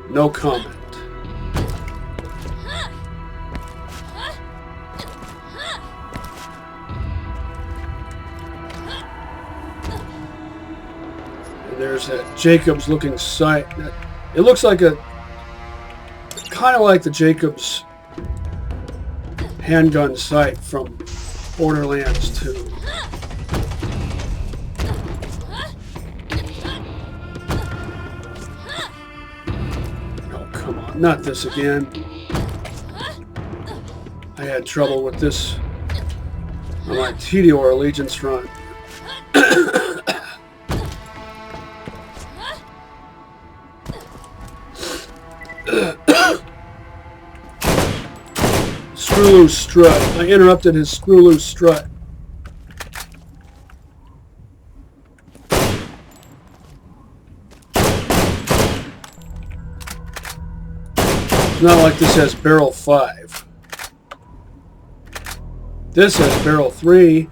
No comment. And there's that Jakobs looking sight. It looks like a kind of like the Jakobs handgun sight from Borderlands 2. Oh, come on. Not this again. I had trouble with this on my Tediore Allegiance run. Screw loose strut. I interrupted his screw loose strut. It's not like this has barrel 5. This has barrel 3.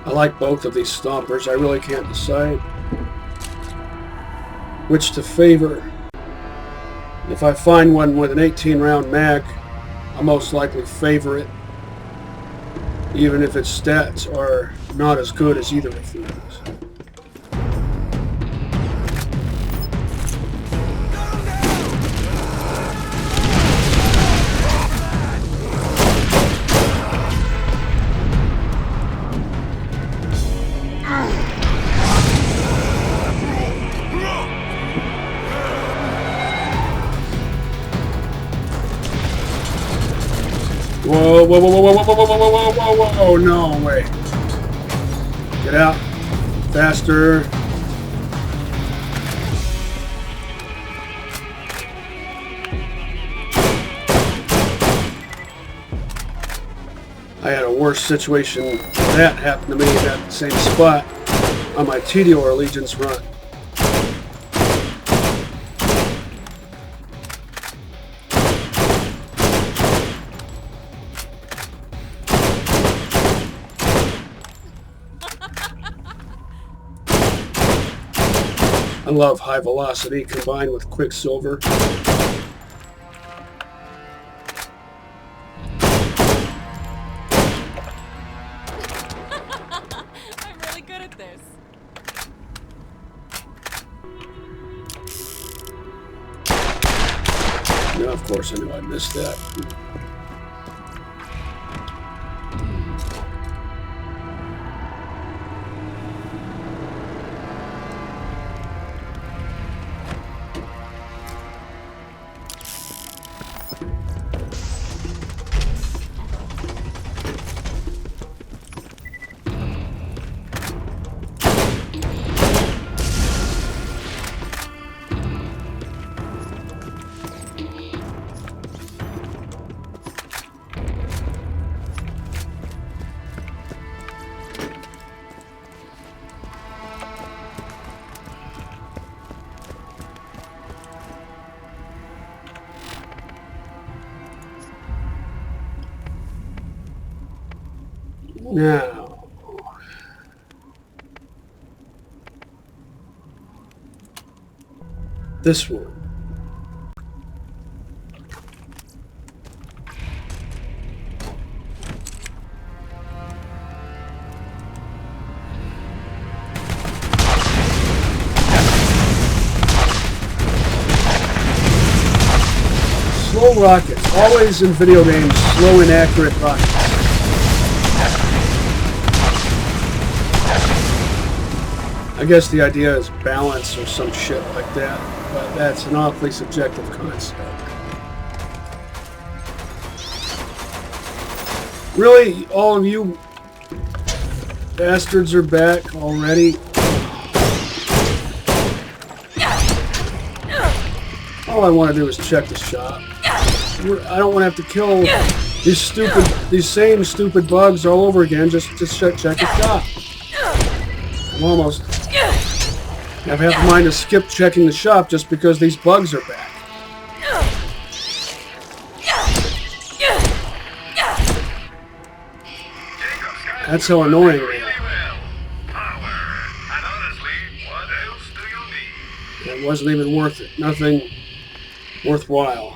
I like both of these stompers. I really can't decide which to favor. If I find one with an 18-round mag, I'll most likely favor it, even if its stats are not as good as either of these. Whoa, whoa, whoa, whoa, whoa, whoa, whoa, whoa, whoa, whoa, whoa, no way. Get out. Faster. I had a worse situation that happened to me at that same spot on my Tediore Allegiance run. I love high velocity combined with quicksilver. I'm really good at this. No, of course I knew I missed that. Now, this one. Slow rockets. Always in video games, slow, inaccurate rockets. I guess the idea is balance or some shit like that, but that's an awfully subjective concept. Really, all of you bastards are back already? All I want to do is check the shop. I don't want to have to kill these same stupid bugs all over again. Just check the shop. I'm almost. I have half a mind to skip checking the shop just because these bugs are back. That's how annoying they are. wasn't even worth it. Nothing worthwhile.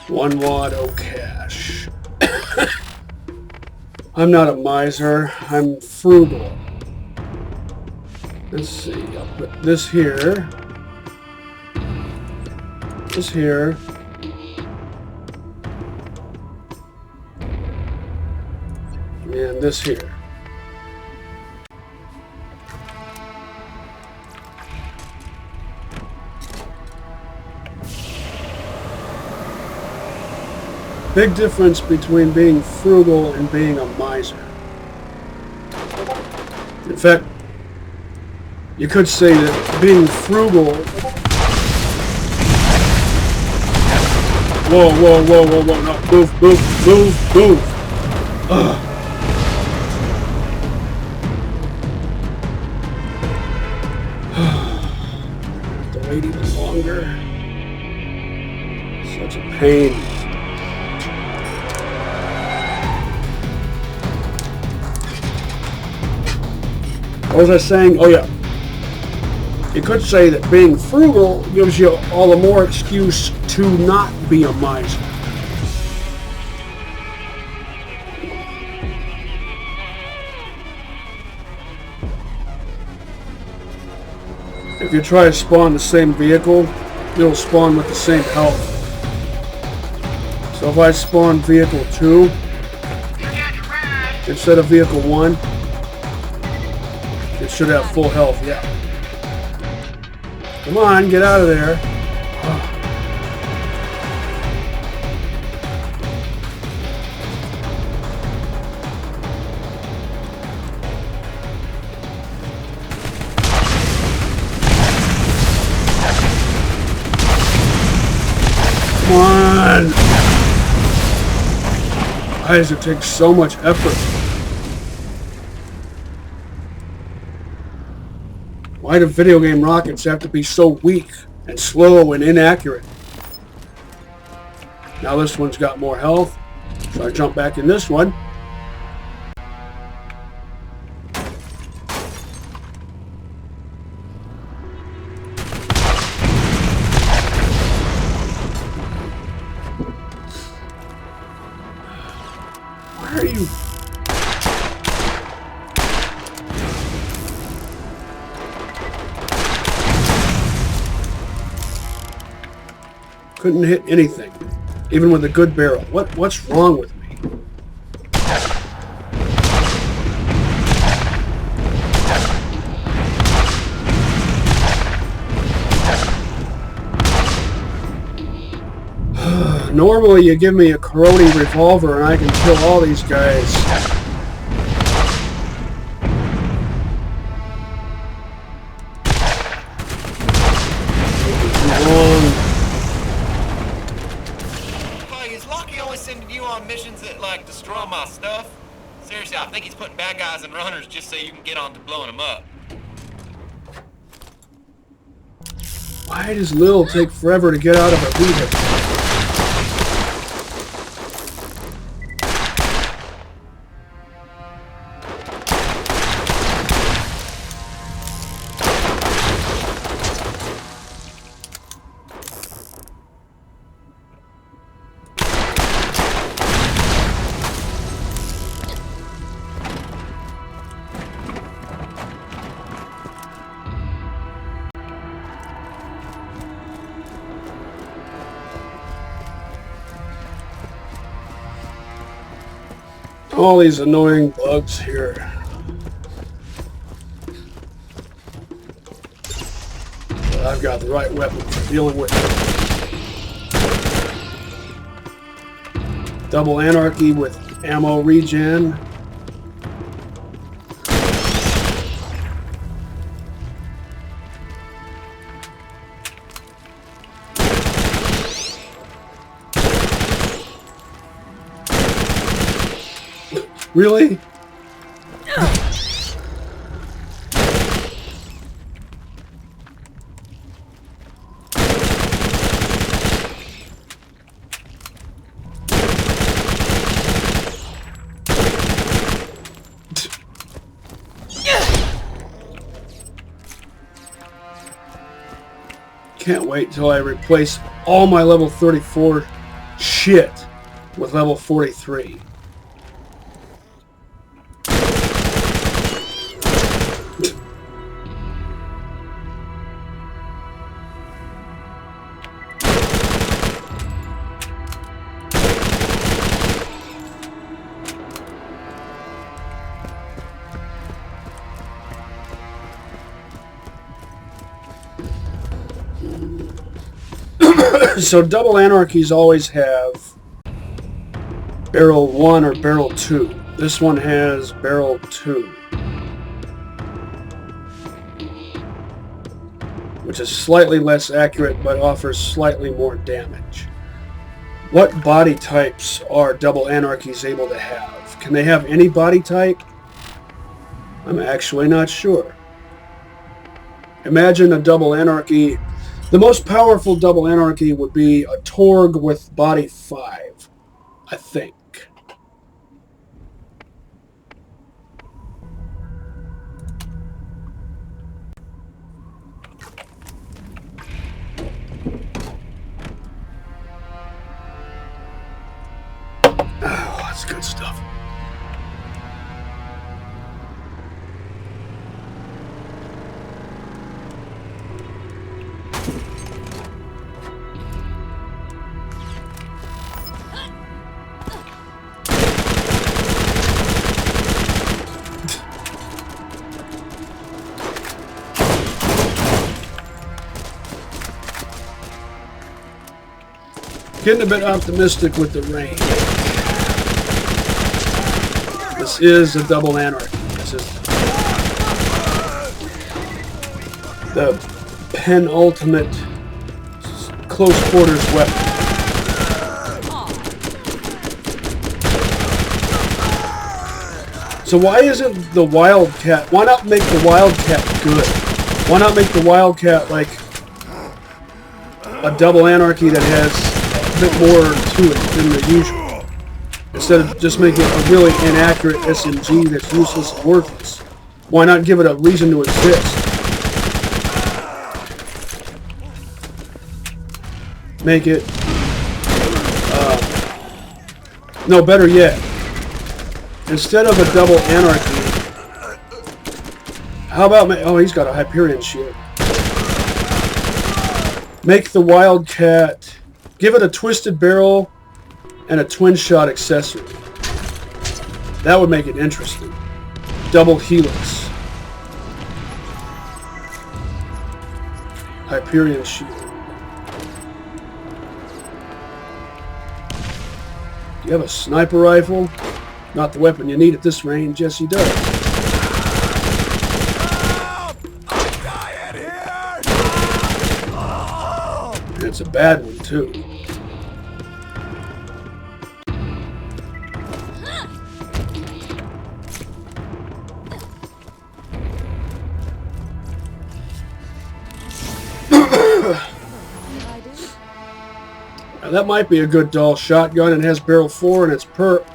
One wad of cash. I'm not a miser. I'm frugal. Let's see. I'll put this here. This here. And this here. Big difference between being frugal and being a miser. In fact, you could say that being frugal... Whoa, whoa, whoa, whoa, whoa, no, move, move, move, move. Ugh. Have to wait even longer. Such a pain. What was I saying? Oh yeah. You could say that being frugal gives you all the more excuse to not be a miser. If you try to spawn the same vehicle, it'll spawn with the same health. So if I spawn vehicle 2 instead of vehicle 1, it should have full health, yeah. Come on, get out of there. Come on. Why does it take so much effort? Why do video game rockets have to be so weak and slow and inaccurate? Now this one's got more health, so I jump back in this one. Where are you? Couldn't hit anything, even with a good barrel. What's wrong with me? Normally you give me a corroding revolver and I can kill all these guys. Missions that like destroy my stuff. Seriously, I think he's putting bad guys and runners just so you can get on to blowing them up. Why does Lil take forever to get out of a vehicle? All these annoying bugs here. But I've got the right weapon for dealing with them. Double Anarchy with ammo regen. Really? Can't wait till I replace all my level 34 shit with level 43. So double anarchies always have barrel 1 or barrel 2. This one has barrel 2, which is slightly less accurate but offers slightly more damage. What body types are double anarchies able to have? Can they have any body type? I'm actually not sure. Imagine a double anarchy. The most powerful double anarchy would be a Torg with body 5, I think. Oh, that's good stuff. Getting a bit optimistic with the range. This is a double anarchy. This is the penultimate close quarters weapon. So why isn't the Wildcat? Why not make the Wildcat good? Why not make the Wildcat like a double anarchy that has bit more to it than the usual, instead of just making a really inaccurate SMG that's useless and worthless? Why not give it a reason to exist? Make it no, better yet, instead of a double anarchy, how about oh, he's got a Hyperion shield. Make the Wildcat, give it a twisted barrel and a twin shot accessory. That would make it interesting. Double helix. Hyperion shield. Do you have a sniper rifle? Not the weapon you need at this range. Yes, he does. And it's a bad one, too. That might be a good Dahl shotgun. It has barrel 4 and it's perp.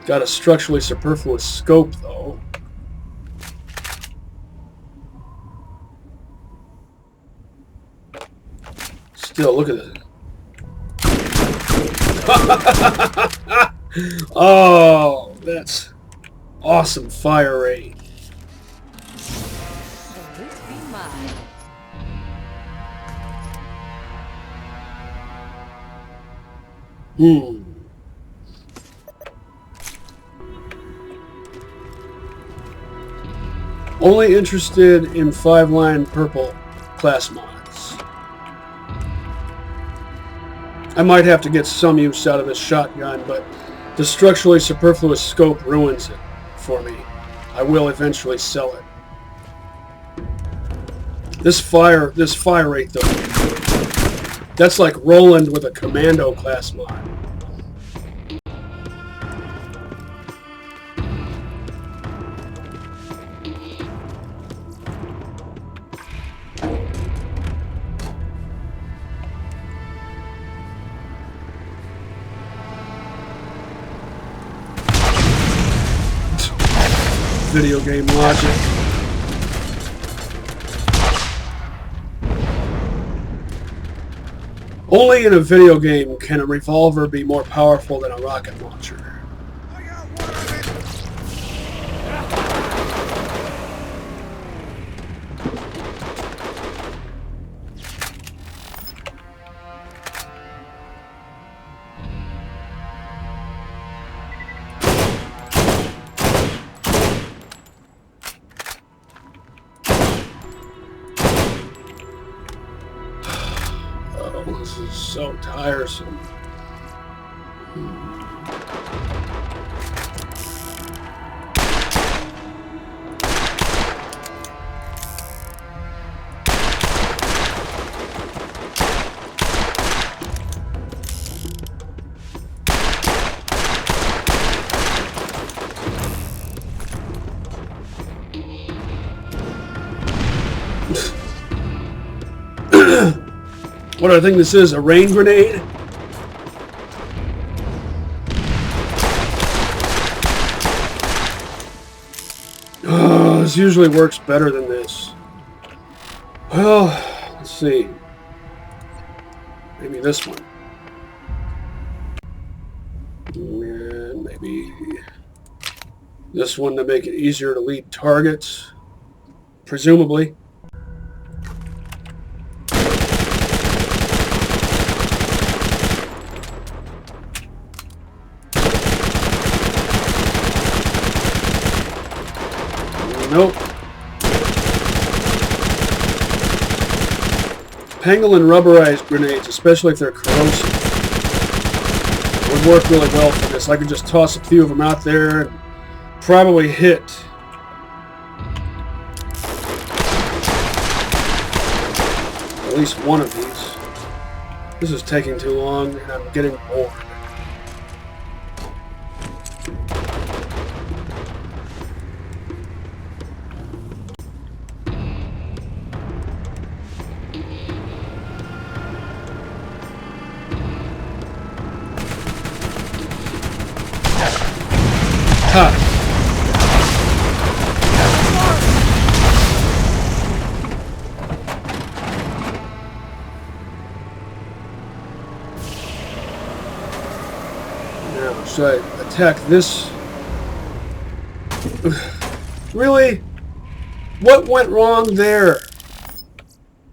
Got a structurally superfluous scope though. Still, look at it. Oh, that's awesome fire rate. Only interested in 5-line purple class mods. I might have to get some use out of this shotgun, but the structurally superfluous scope ruins it for me. I will eventually sell it. This fire rate though, that's like Roland with a commando class mod. Video game logic. Only in a video game can a revolver be more powerful than a rocket launcher. This is so tiresome. What do I think this is? A rain grenade? Oh, this usually works better than this. Well, let's see. Maybe this one. And maybe this one to make it easier to lead targets. Presumably. Nope. Pangolin rubberized grenades, especially if they're corrosive, would work really well for this. I could just toss a few of them out there and probably hit. At least one of these. This is taking too long and I'm getting bored. Now, should I attack this? Really? What went wrong there?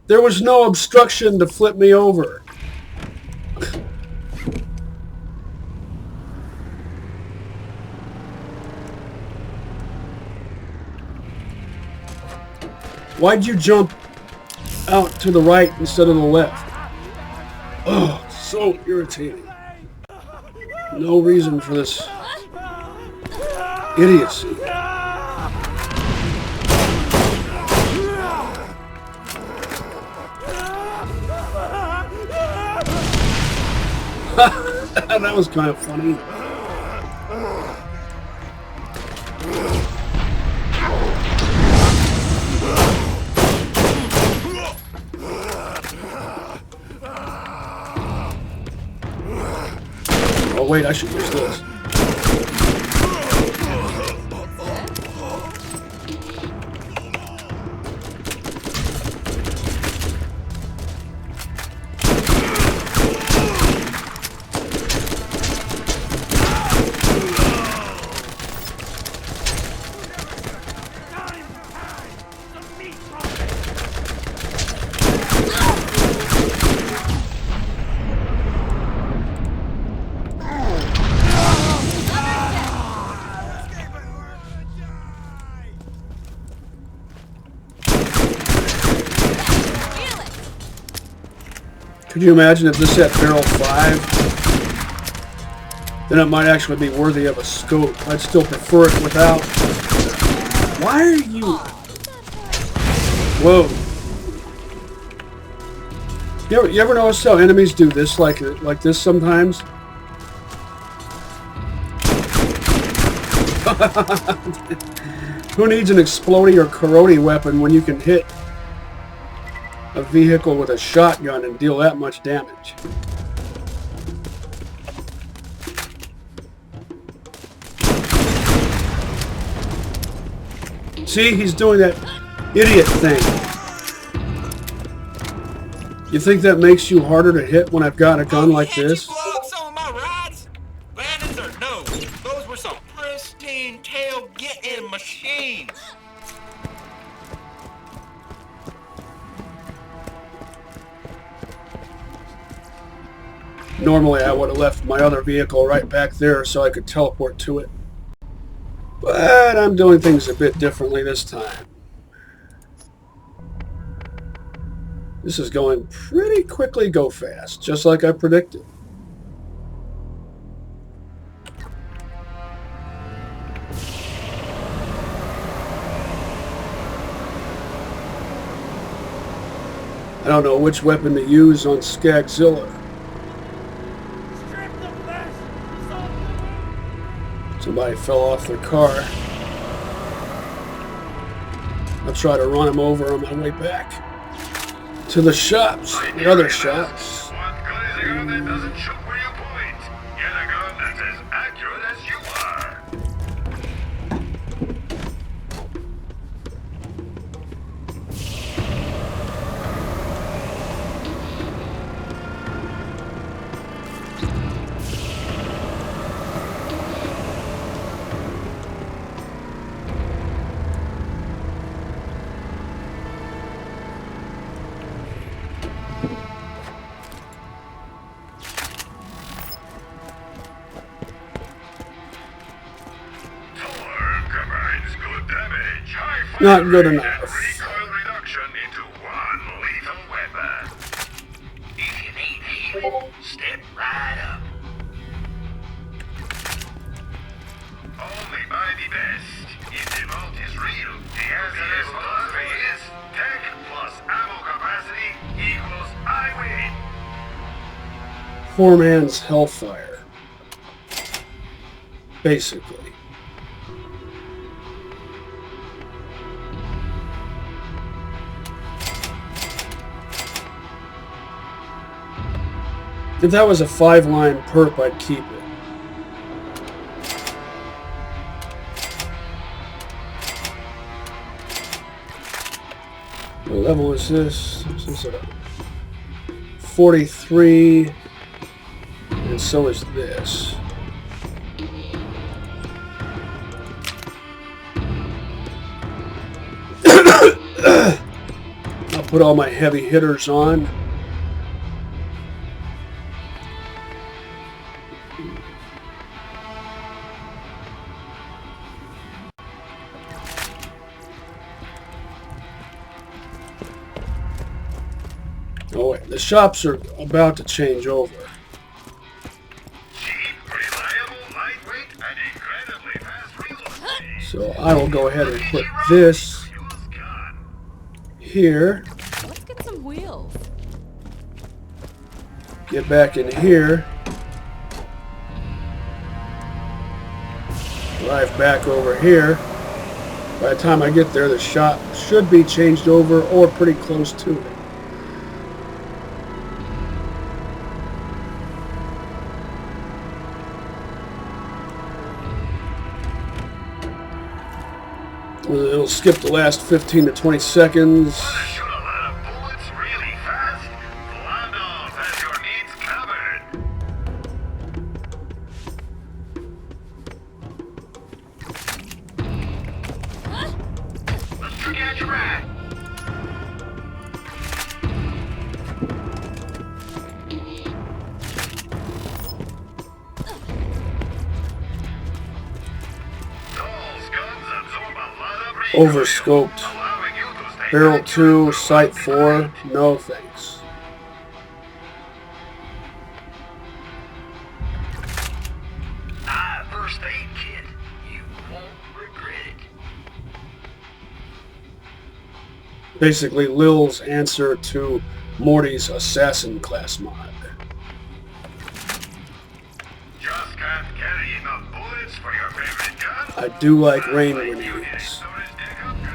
There was no obstruction to flip me over. Why'd you jump out to the right instead of the left? Oh, so irritating. No reason for this idiocy. That was kind of funny. Oh wait, I should use this. Could you imagine if this had barrel 5? Then it might actually be worthy of a scope. I'd still prefer it without. Why are you... Whoa. You ever notice how enemies do this like this sometimes? Who needs an exploding or corroding weapon when you can hit a vehicle with a shotgun and deal that much damage? See, he's doing that idiot thing. You think that makes you harder to hit when I've got a gun like this? Blow up some of my rides? Bandits or no? Those were some pristine tail-getting machines. Normally I would have left my other vehicle right back there so I could teleport to it. But I'm doing things a bit differently this time. This is going pretty quickly go fast, just like I predicted. I don't know which weapon to use on Skagzilla. Somebody fell off their car. I'll try to run him over on my way back to the shops, the other shops. What good is a gun that doesn't shoot where you point? Get a gun that's as accurate as you are. Not good enough. Recoil reduction into one lethal weapon. If you need healing, step right up. Only by the best. If the vault is real, the answer is obvious. Tech plus ammo capacity equals I win. Poor man's hellfire. Basically. If that was a 5-line perp, I'd keep it. What level is this? This is a 43, and so is this. I'll put all my heavy hitters on. Oh wait, the shops are about to change over. Cheap, reliable, lightweight, and incredibly fast reload. So I will go ahead and put this here. Let's get some wheels. Get back in here. Drive back over here. By the time I get there, the shop should be changed over or pretty close to it. It'll skip the last 15 to 20 seconds. Shoot a lot of bullets really fast. Flanders has your needs covered. Let's trick out your ride. Overscoped. Barrel 2, sight 4, no thanks. Basically, Lil's answer to Morty's assassin class mod. Just can't carry enough bullets for your favorite gun? I do like rain grenades.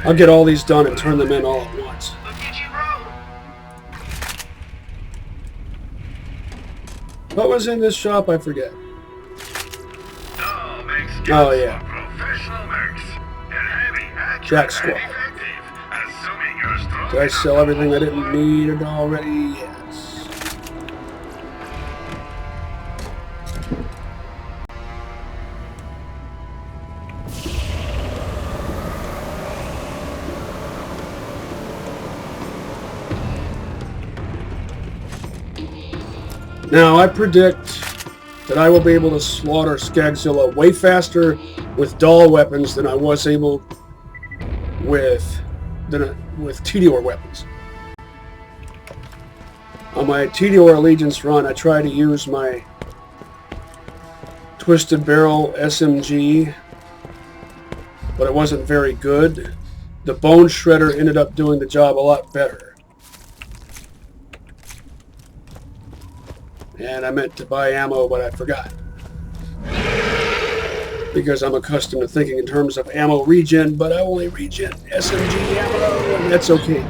I'll get all these done and turn them in all at once. Look at you, bro. What was in this shop? I forget. Dahl makes guns Oh, yeah. for professional mercs. They're heavy, accurate, Jack Squad. and effective. Assuming you're strong Did I enough sell to everything I hold didn't one. need already? Yes. Now, I predict that I will be able to slaughter Skagzilla way faster with Dahl weapons than I was able with Tediore weapons. On my Tediore Allegiance run, I tried to use my Twisted Barrel SMG, but it wasn't very good. The Bone Shredder ended up doing the job a lot better. And I meant to buy ammo, but I forgot. Because I'm accustomed to thinking in terms of ammo regen, but I only regen SMG ammo, and that's okay.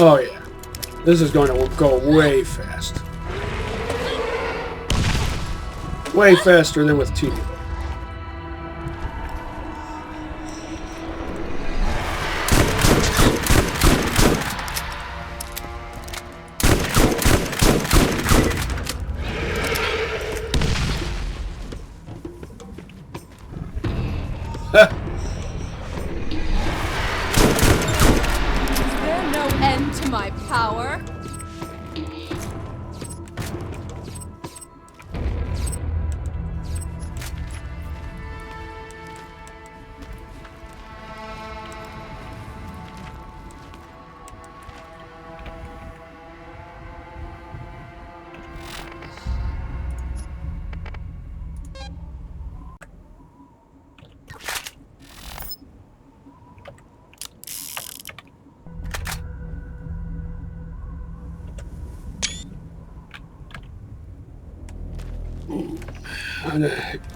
Oh yeah, this is going to go way fast. Way faster than with Tediore. Is there no end to my power?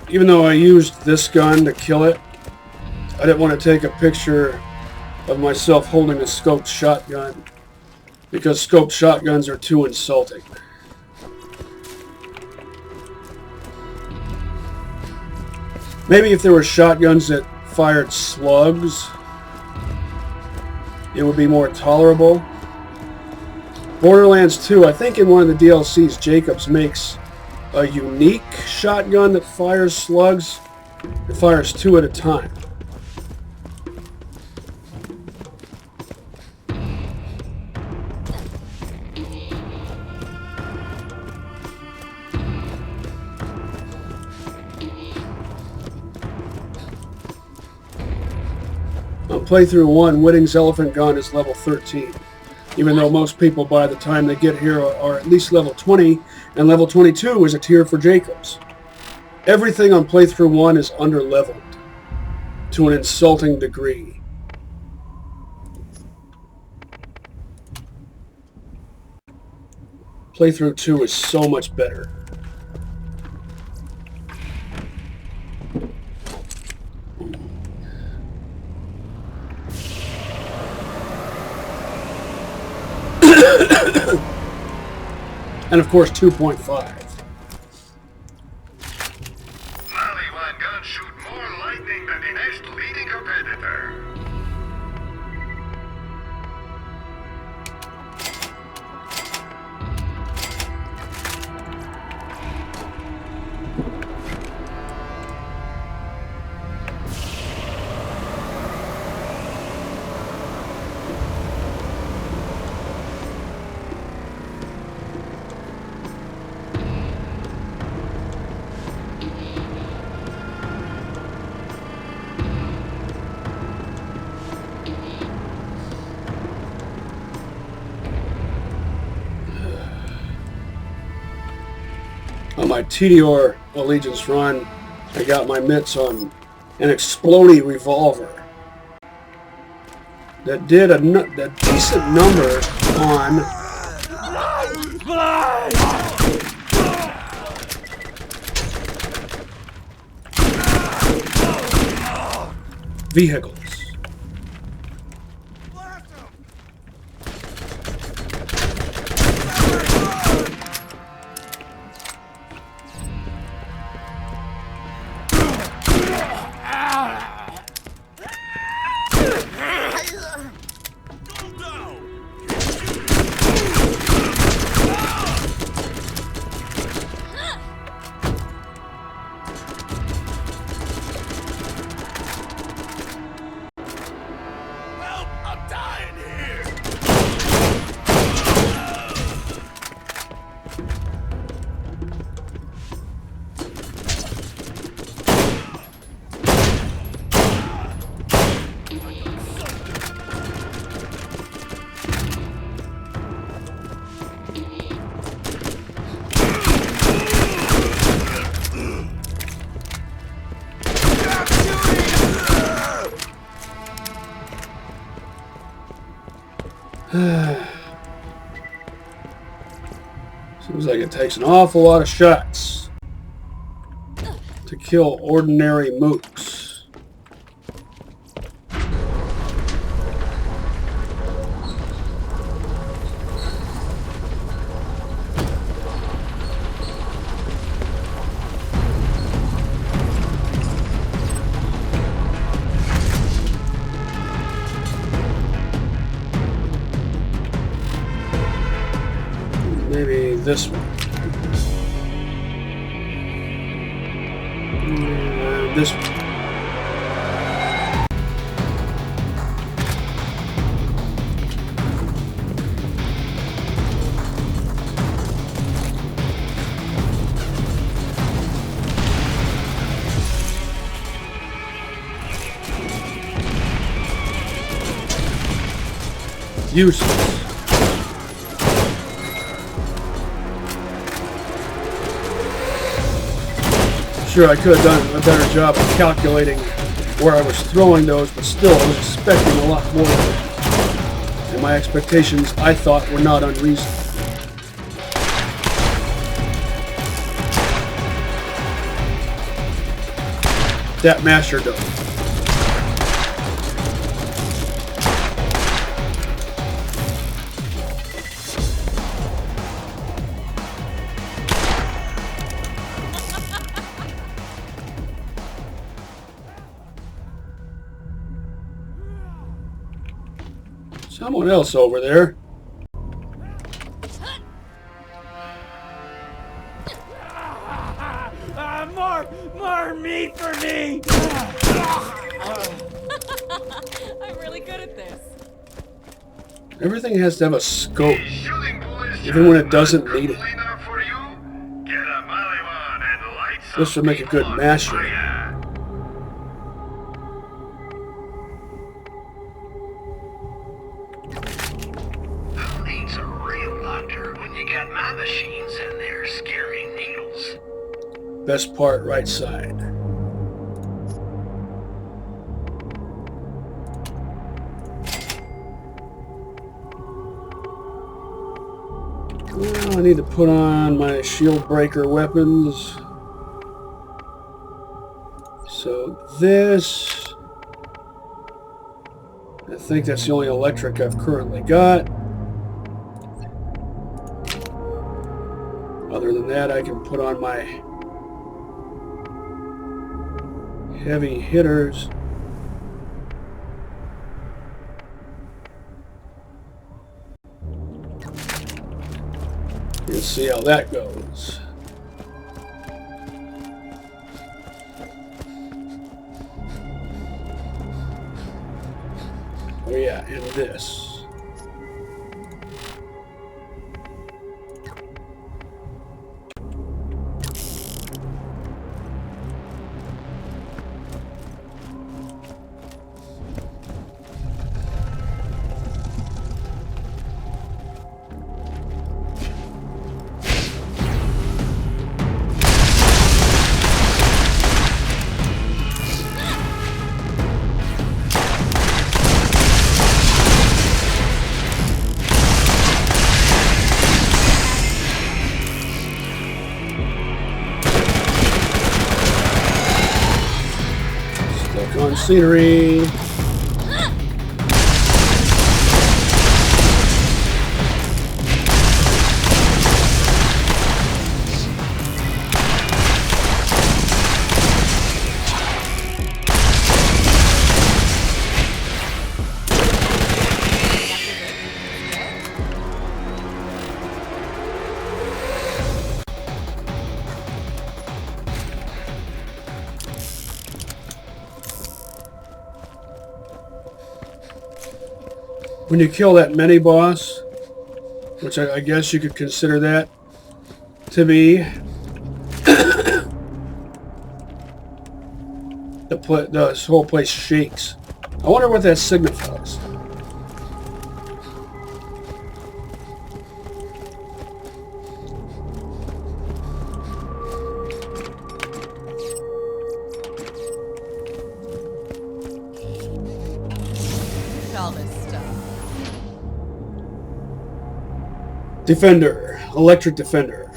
Even though I used this gun to kill it, I didn't want to take a picture of myself holding a scoped shotgun because scoped shotguns are too insulting. Maybe if there were shotguns that fired slugs, it would be more tolerable. Borderlands 2, I think in one of the DLCs, Jakobs makes a unique shotgun that fires slugs. It fires 2 at a time. On Playthru 1, Whitting's elephant gun is level 13. Even though most people by the time they get here are at least level 20, and level 22 is a tier for Jakobs. Everything on Playthru 1 is under-leveled to an insulting degree. Playthru 2 is so much better. And of course 2.5. Nollywood guns shoot more lightning than the next leading competitor. On my Tediore Allegiance run, I got my mitts on an explodey revolver that did a decent number on vehicles. Seems like it takes an awful lot of shots to kill ordinary mooks. Maybe this one. This one. Useless. Sure, I could have done a better job of calculating where I was throwing those, but still, I was expecting a lot more of it. And my expectations, I thought, were not unreasonable. That master does. Someone else over there. More meat for me! I'm really good at this. Everything has to have a scope, even when it doesn't need it. This would make a good masher. Who needs a real doctor when you got my machines in there scaring needles? Best part, right side. Well, I need to put on my shield breaker weapons. So this, I think that's the only electric I've currently got. Other than that, I can put on my heavy hitters. Let's see how that goes. Oh yeah, and this. some scenery. When you kill that mini boss, which I guess you could consider that to be, the whole place shakes. I wonder what that signifies. Defender, electric defender.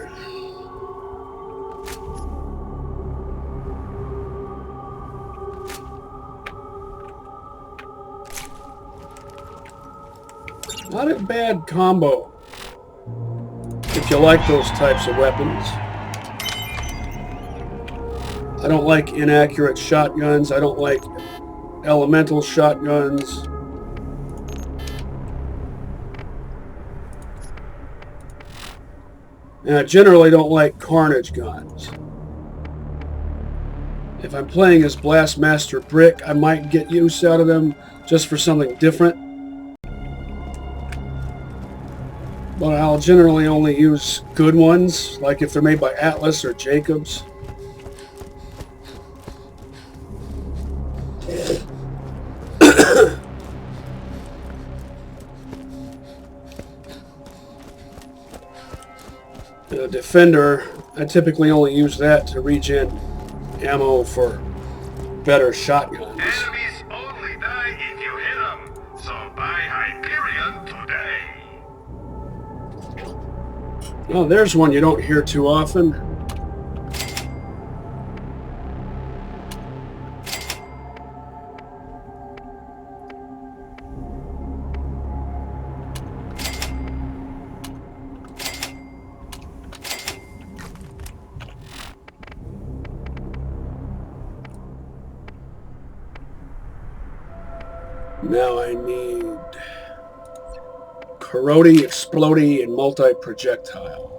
Not a bad combo if you like those types of weapons. I don't like inaccurate shotguns. I don't like elemental shotguns. And I generally don't like carnage guns. If I'm playing as Blastmaster Brick, I might get use out of them just for something different. But I'll generally only use good ones, like if they're made by Atlas or Jakobs. The Defender, I typically only use that to regen ammo for better shotguns. Enemies only die if you hit them, so buy Hyperion today. Oh, there's one you don't hear too often. Now I need Corrode, Explode, and Multi-Projectile.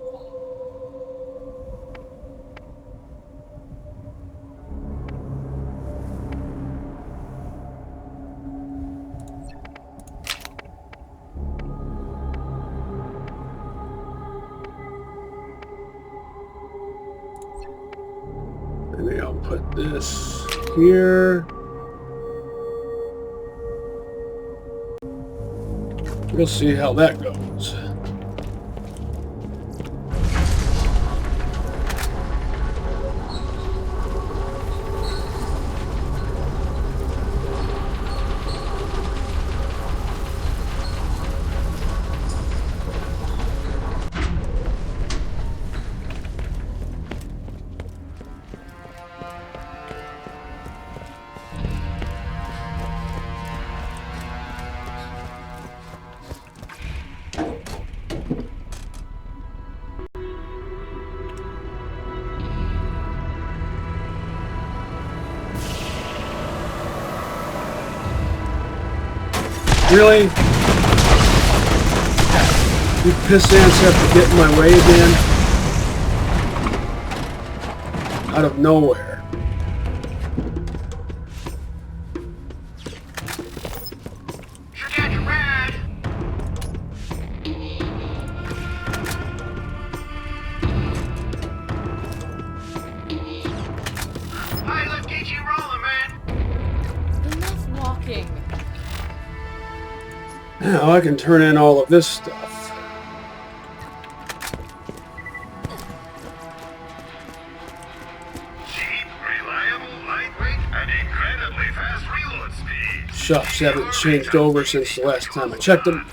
Maybe I'll put this here. We'll see how that goes. Really? You piss ants have to get in my way again? Out of nowhere. Forget your rad. Hey, let's get you rolling, man. Enough walking. Now I can turn in all of this stuff. Cheap, reliable, lightweight, and incredibly fast reload speed. Shops haven't changed over since the last time I checked them.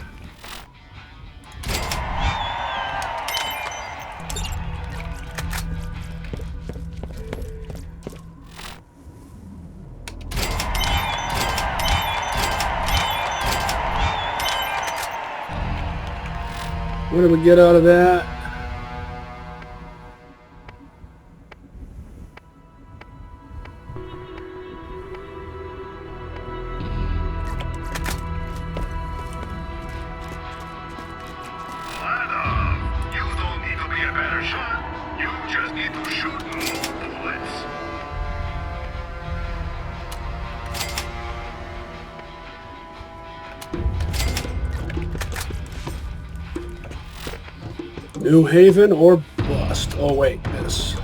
What did we get out of that? You don't need to be a better shot. You just need to shoot more bullets. New Haven or bust? Oh wait, this.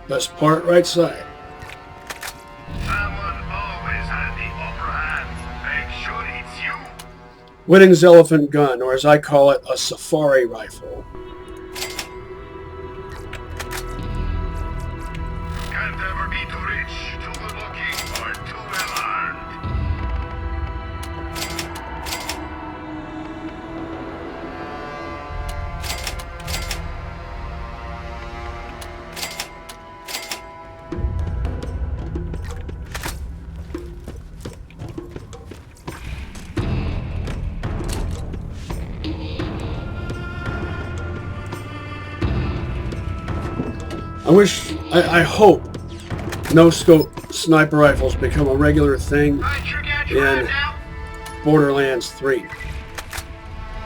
Best part, right side. Someone always has the upper hand. Make sure it's you. Whitting's elephant gun, or as I call it, a safari rifle. Can't ever be too rich, too good looking, or too well armed. I hope no-scope sniper rifles become a regular thing in Borderlands 3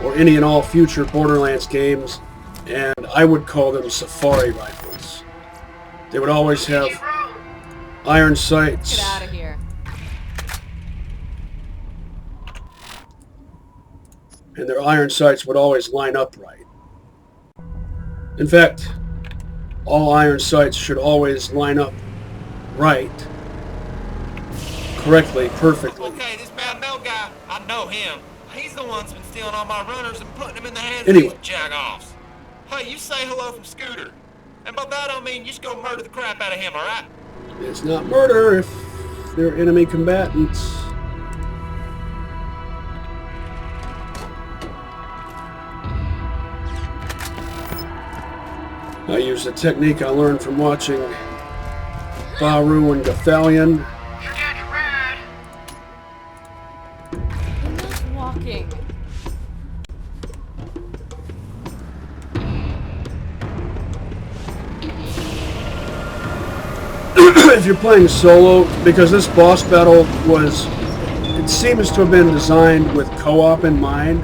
or any and all future Borderlands games, and I would call them safari rifles. They would always have iron sights. Get out of here. And their iron sights would always line up right. In fact, all iron sights should always line up right, correctly, perfectly. Okay, this bad melt guy, I know him. He's the one that's been stealing all my runners and putting them in the hands of these jack-offs. Hey, you say hello from Scooter. And by that I mean you just go murder the crap out of him, alright? It's not murder if they're enemy combatants. I use a technique I learned from watching Playthru and Gathalion. Enough walking. If you're playing solo, because this boss battle was, it seems to have been designed with co-op in mind.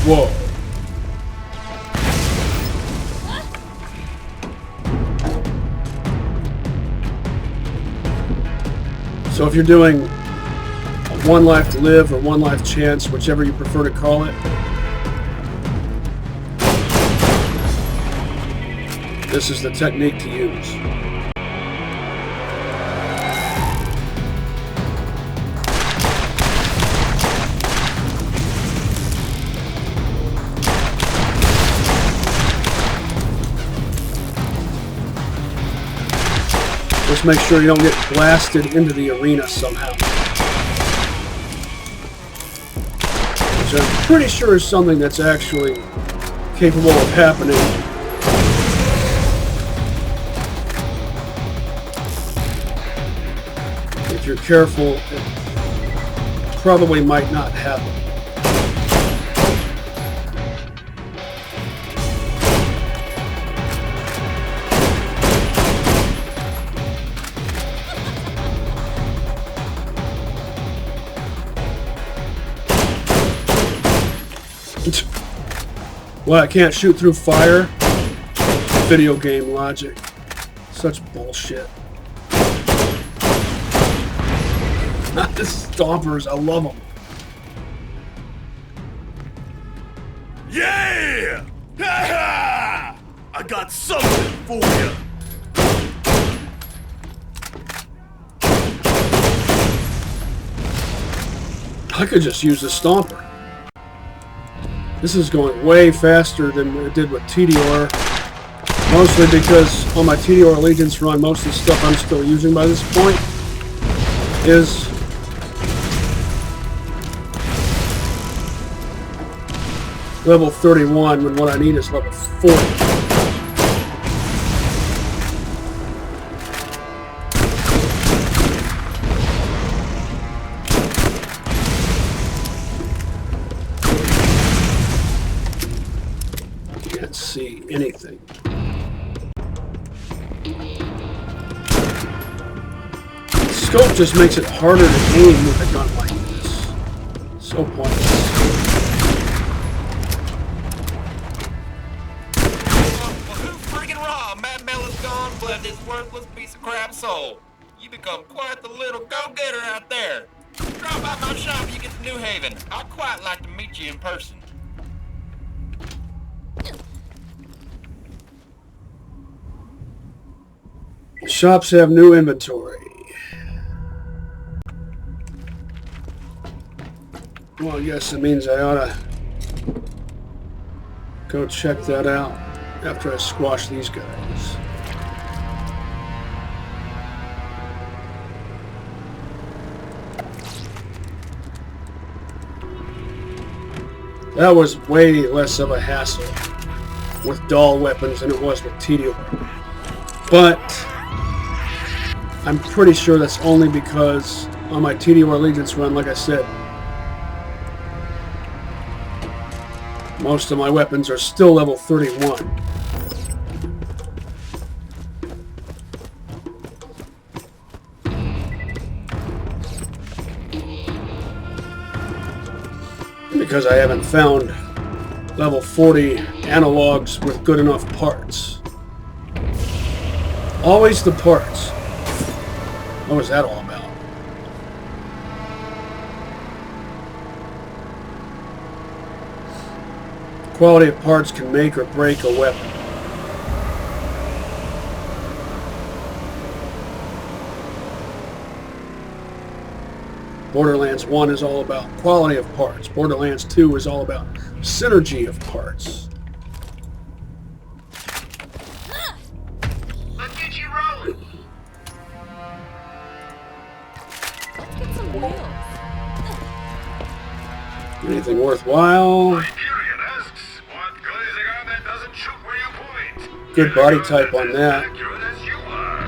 Whoa. So if you're doing one life to live or one life chance, whichever you prefer to call it, this is the technique to use. Just make sure you don't get blasted into the arena somehow. Which I'm pretty sure is something that's actually capable of happening. If you're careful, it probably might not happen. Well, I can't shoot through fire? Video game logic. Such bullshit. The stompers, I love them. Yeah! Ha-ha! I got something for you. I could just use the Stomper. This is going way faster than it did with TDR. Mostly because on my TDR Allegiance run, most of the stuff I'm still using by this point is level 31 when what I need is level 40. Can't see anything. Scope just makes it harder to aim with a gun like this. So pointless. But this worthless piece of crap soul. You become quite the little go-getter out there. Drop by my shop when you get to New Haven. I'd quite like to meet you in person. Shops have new inventory. Well, I guess it means I ought to go check that out after I squash these guys. That was way less of a hassle with Dahl weapons than it was with TDR. But I'm pretty sure that's only because on my TDR Allegiance run, like I said, most of my weapons are still level 31. Because I haven't found level 40 analogs with good enough parts. Always the parts. What was that all about? Quality of parts can make or break a weapon. Borderlands 1 is all about quality of parts. Borderlands 2 is all about synergy of parts. Let's get you rolling. Let's get some wheels. Anything worthwhile? Hyperion asks, what good is a gun that doesn't shoot where you point? Good body type on that. Accurate as you are.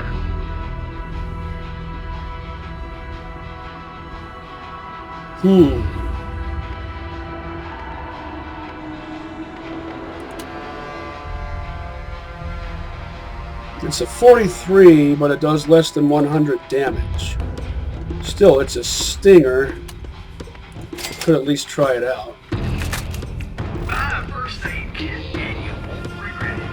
It's a 43, but it does less than 100 damage. Still, it's a stinger. Could at least try it out. Buy a first aid kit and you won't regret it.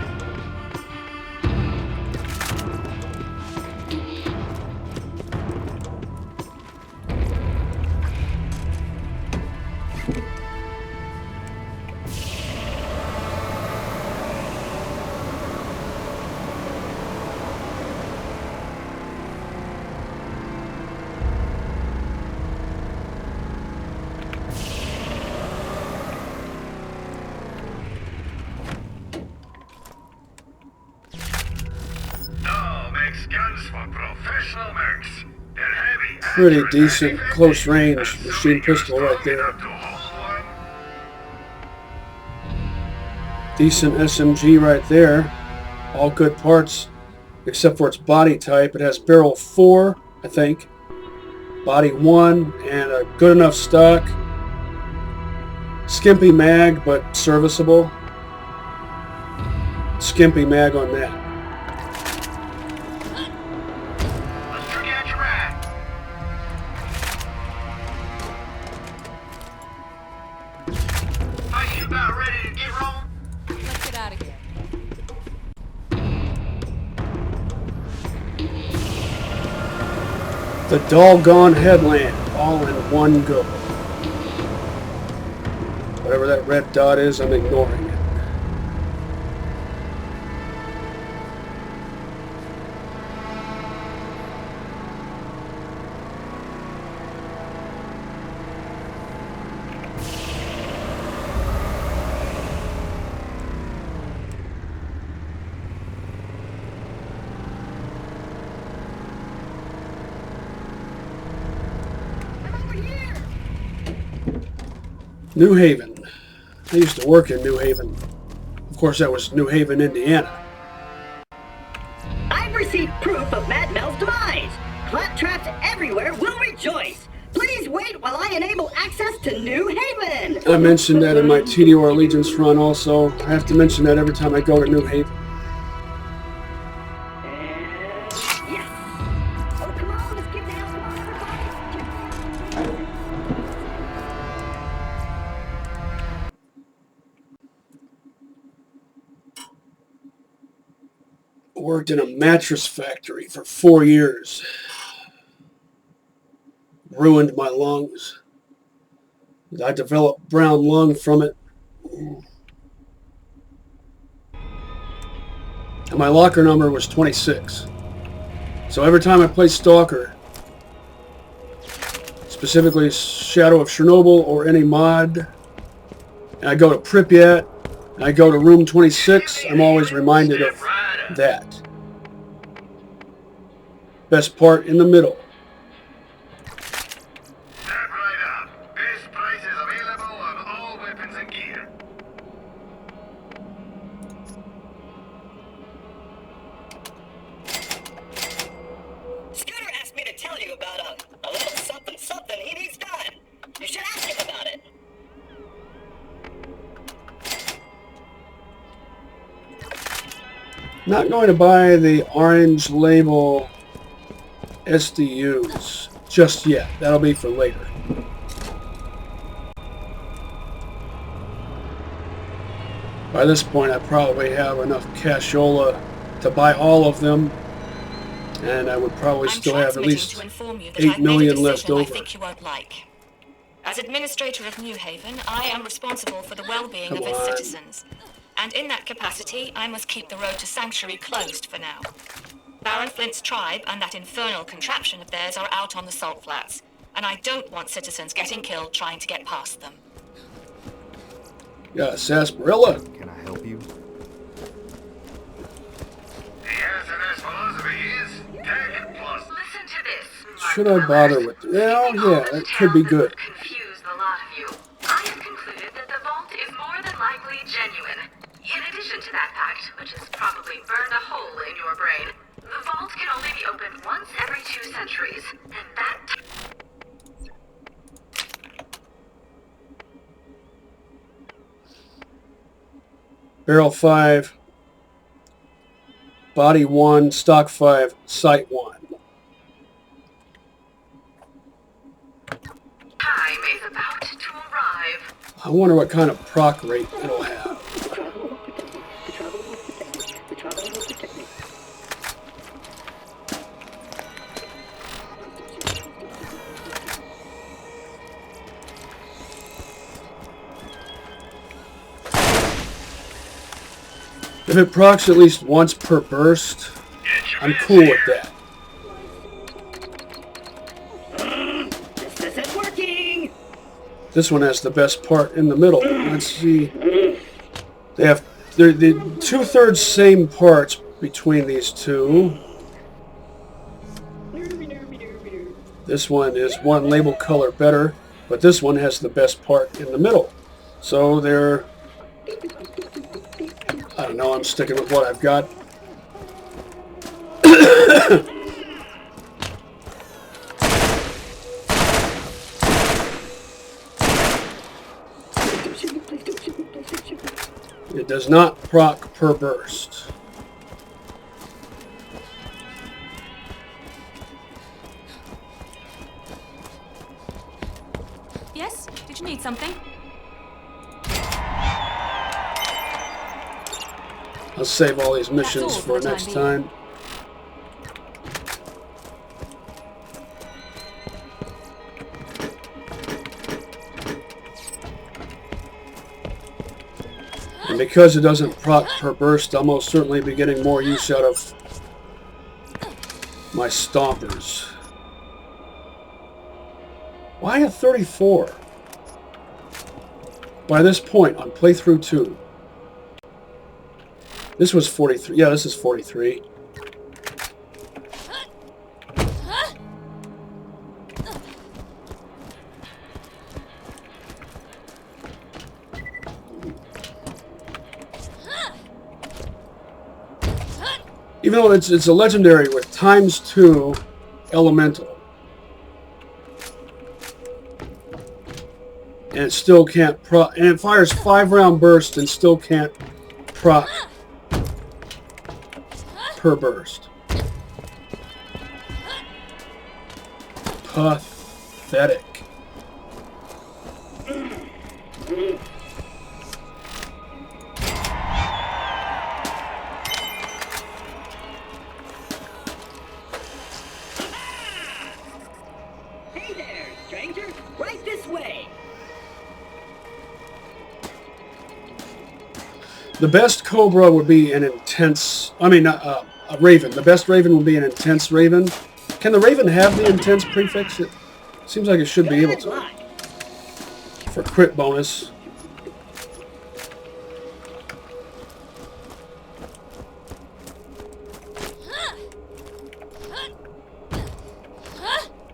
Guns for professional mercs. They're heavy. Pretty decent close range machine pistol right there. Decent SMG right there. All good parts except for its body type. It has barrel 4, I think. Body 1 and a good enough stock. Skimpy mag, but serviceable. Skimpy mag on that. The Dahl-Gone Headland, all in one go. Whatever that red dot is, I'm ignoring it. New Haven. I used to work in New Haven. Of course, that was New Haven, Indiana. I've received proof of Mad Mel's demise. Claptraps everywhere will rejoice. Please wait while I enable access to New Haven. I mentioned that in my TDR Allegiance run also. I have to mention that every time I go to New Haven. Yes. Oh, come on, let's get down. Come on, everybody. Worked in a mattress factory for 4 years. Ruined my lungs. I developed brown lung from it. And my locker number was 26. So every time I play Stalker, specifically Shadow of Chernobyl or any mod, and I go to Pripyat, and I go to room 26, I'm always reminded of that. Best part in the middle. Step right up. Best prices available on all weapons and gear. Scooter asked me to tell you about a little something he needs done. You should ask him about it. Not going to buy the orange label SDUs just yet. That'll be for later. By this point, I probably have enough cashola to buy all of them, and I would probably still have at least 8 million left over. I think you won't like. As administrator of New Haven, I am responsible for the well-being of its citizens. And in that capacity, I must keep the road to Sanctuary closed for now. Baron Flint's tribe and that infernal contraption of theirs are out on the salt flats, and I don't want citizens getting killed trying to get past them. Yeah, sarsaparilla. Can I help you? The SNS philosophy is tech plus. Listen to this. Should I bother with it? Well, yeah, that could be good. Confuse the lot of you. I have concluded that the vault is more than likely genuine. In addition to that fact, which has probably burned a hole in your brain, the vault can only be opened once every 2 centuries, and that... Barrel 5, body 1, stock 5, sight 1. Time is about to arrive. I wonder what kind of proc rate it'll have. If it procs at least once per burst, I'm cool with that. This isn't working. This one has the best part in the middle. Let's see. They're the 2/3 same parts between these two. This one is one label color better, but this one has the best part in the middle. So they're... I don't know, I'm sticking with what I've got. It does not proc per burst. Yes? Did you need something? I'll save all these missions for next time. And because it doesn't proc per burst, I'll most certainly be getting more use out of my stompers. Why a 34? By this point on Playthru-2. This was 43. Yeah, this is 43. Even though it's a legendary with ×2 elemental. And it still can't proc, and it fires 5-round burst and still can't proc per burst. Pathetic. Hey there, stranger. Right this way. The best Cobra would be an intense... I mean, a Raven. The best Raven would be an intense Raven. Can the Raven have the intense prefix? It seems like it should be able to. For crit bonus.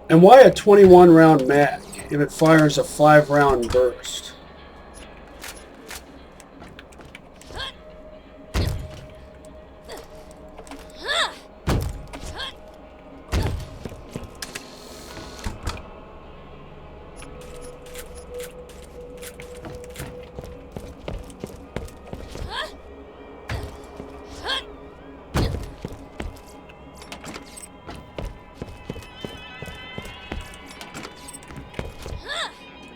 And why a 21-round mag if it fires a 5-round burst?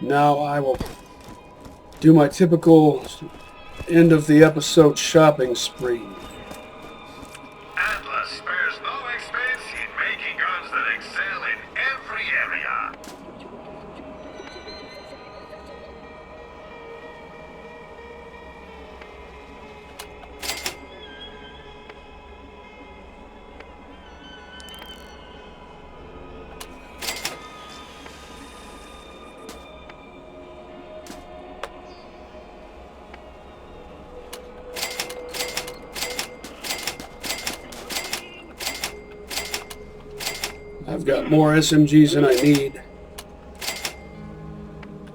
Now I will do my typical end of the episode shopping spree. Atlas spares no expense in making guns that excel in every area. I've got more SMGs than I need.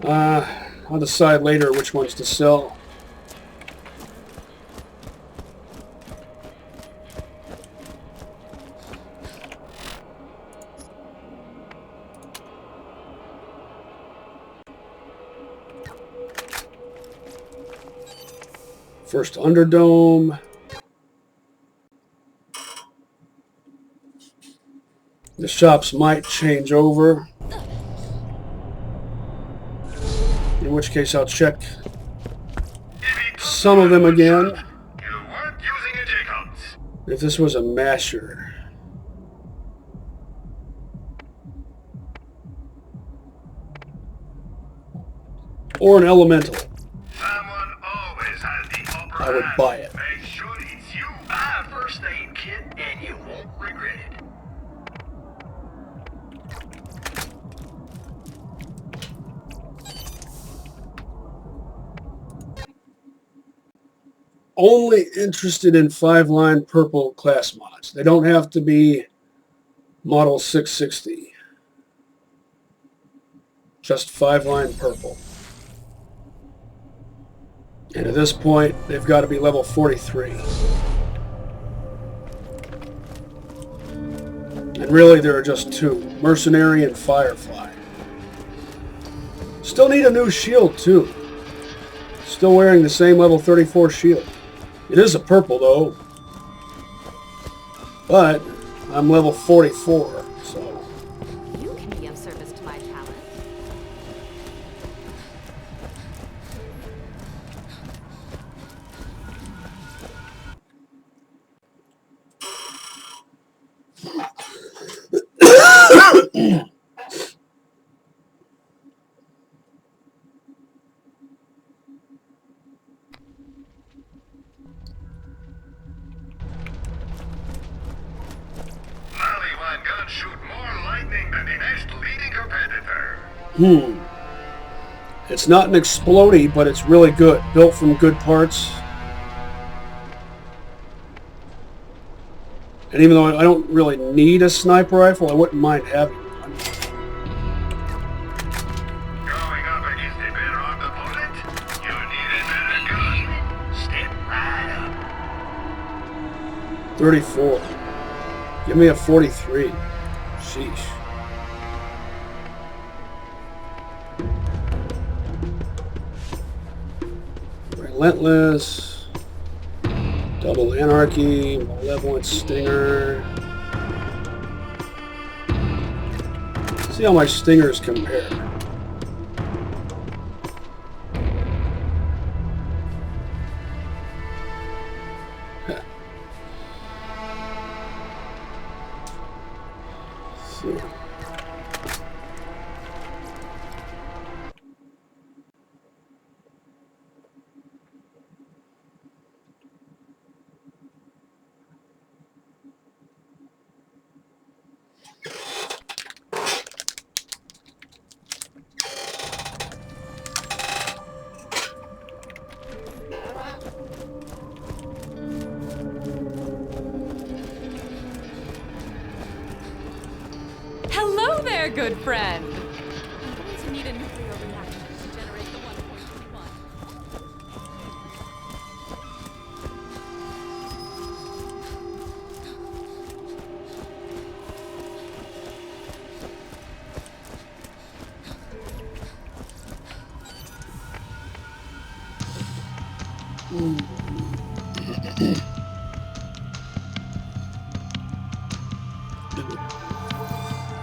I'll decide later which ones to sell. First Underdome. The shops might change over, in which case I'll check some of them again. You weren't using a Jakobs. If this was a masher. Or an elemental. Someone always has the upper I would hand. buy it. Make sure it's you. Buy a first aid kit and you won't regret it. Only interested in 5-line purple class mods. They don't have to be model 660. Just 5-line purple. And at this point, they've got to be level 43. And really, there are just two. Mercenary and Firefly. Still need a new shield, too. Still wearing the same level 34 shield. It is a purple, though. But I'm level 44, so... You can be of service to my talent. Guns shoot more lightning than the next leading competitor. It's not an explodey, but it's really good. Built from good parts. And even though I don't really need a sniper rifle, I wouldn't mind having one. Going up against a better armed opponent, you need a better gun. Step right up. 34. Give me a 43. Sheesh. Relentless. Double Anarchy. Malevolent Stinger. See how my stingers compare. Hello there, good friend. I'm going to need a nuclear reactor to generate the 1.21.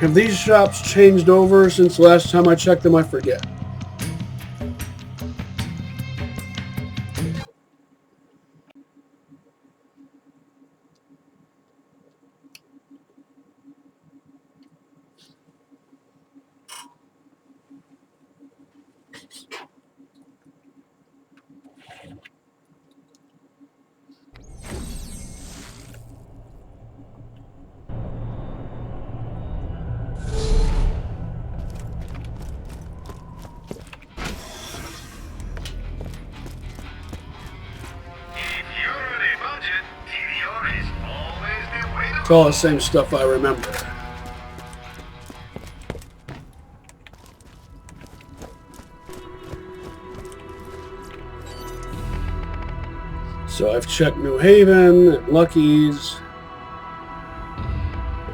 Have these shops changed over since the last time I checked them? I forget. It's all the same stuff I remember. So I've checked New Haven and Lucky's.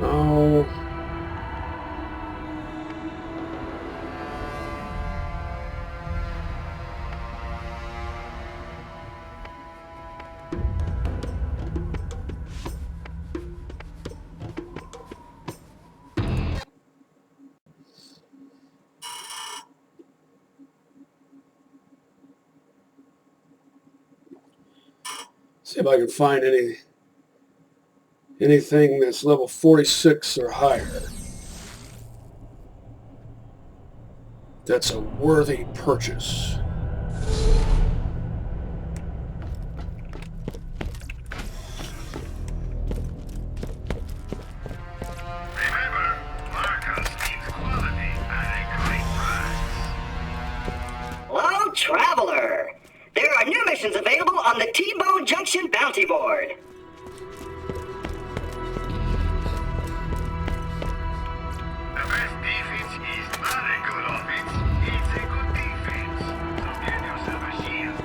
Oh. See if I can find anything that's level 46 or higher. That's a worthy purchase. Remember, Marcus means quality at a great price. Hello, traveler. There are new missions available on the T-Bone Junction Bounty Board. The best defense is not a good offense, it's a good defense. So get yourself a shield.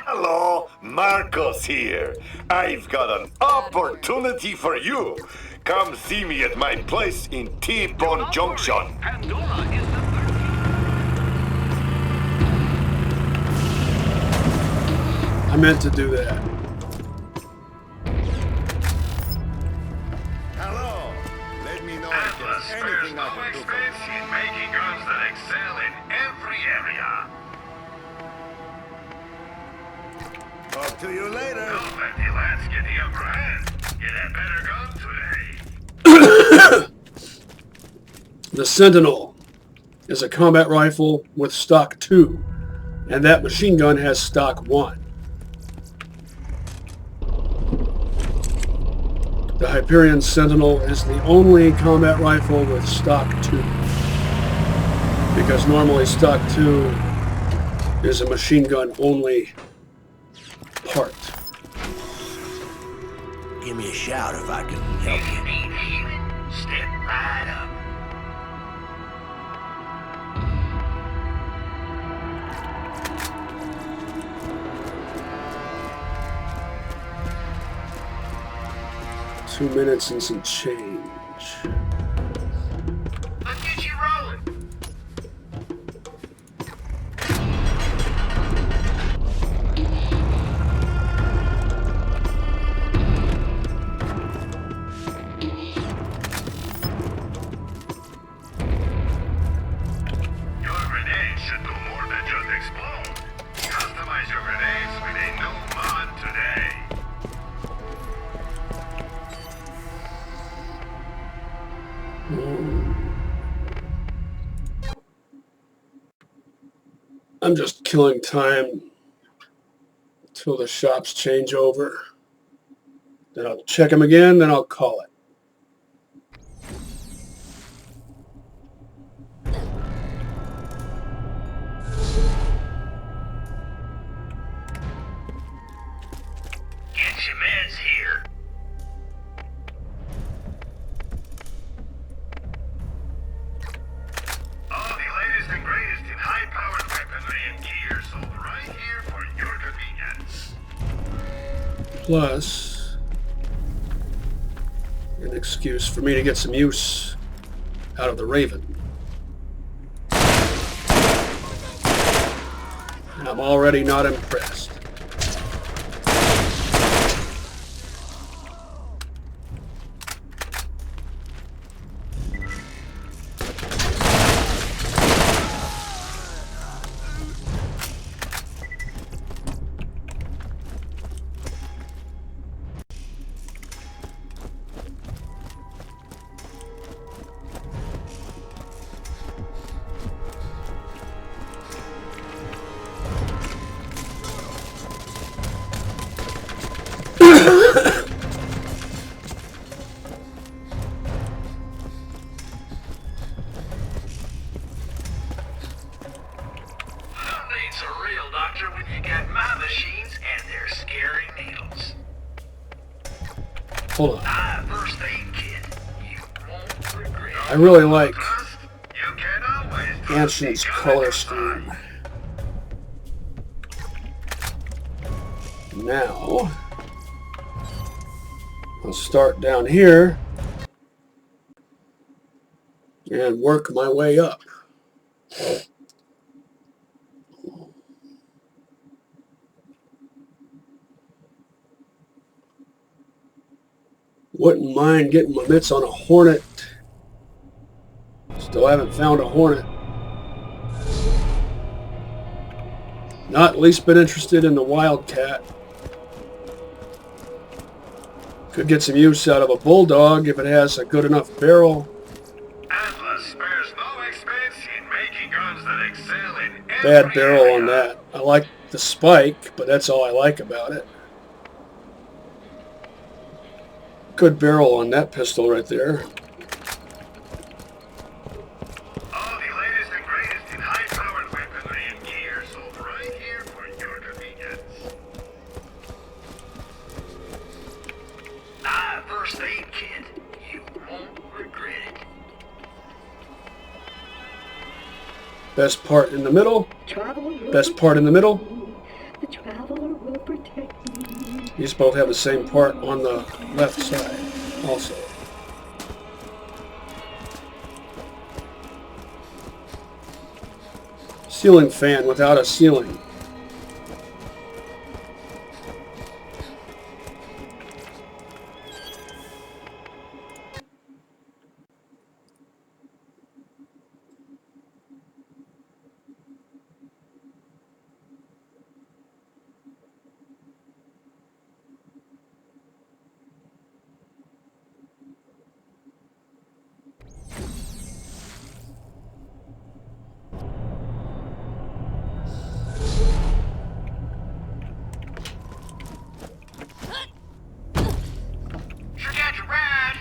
Hello, Marcos here. I've got an opportunity for you. Come see me at my place in T-Bone Junction. Pandora is the I meant to do that. Hello. Let me know if Atlas there's spares anything I no can do for expense in making guns that excel in every area. you. Talk to you later. Don't let the lads get the upper hand. Get a better gun today. The Sentinel is a combat rifle with stock 2, and that machine gun has stock 1. The Hyperion Sentinel is the only combat rifle with stock 2, because normally stock 2 is a machine gun only part. Give me a shout if I can help you. Need healing? Step right up. 2 minutes and some change. Let's get you rolling. Your grenades should do more than just explode. Customize your grenades with a new mod today. I'm just killing time until the shops change over. Then I'll check them again, then I'll call it. Get your meds here. All the latest and greatest in high-powered weaponry and gear sold right here for your convenience. Plus, an excuse for me to get some use out of the Raven. And I'm already not impressed. Nothing's a real doctor when you got my machines and their scary needles. Hold on. First aid kit. You won't regret it. I really like You can always trust Anson's the color gun. scheme. Now, I'll start down here and work my way up. Wouldn't mind getting my mitts on a Hornet. Still haven't found a Hornet. Not least been interested in the Wildcat. Could get some use out of a Bulldog if it has a good enough barrel. Atlas spares no expense in making guns that excel in every Bad barrel area. on that. I like the spike, but that's all I like about it. Good barrel on that pistol right there. All the latest and greatest in high-powered weaponry and gear sold right here for your convenience. First aid kit. You won't regret it. Best part in the middle. Traveler Best part in the middle. The traveler will protect me. These both have the same part on the left side also. Ceiling fan without a ceiling. Forget your ride.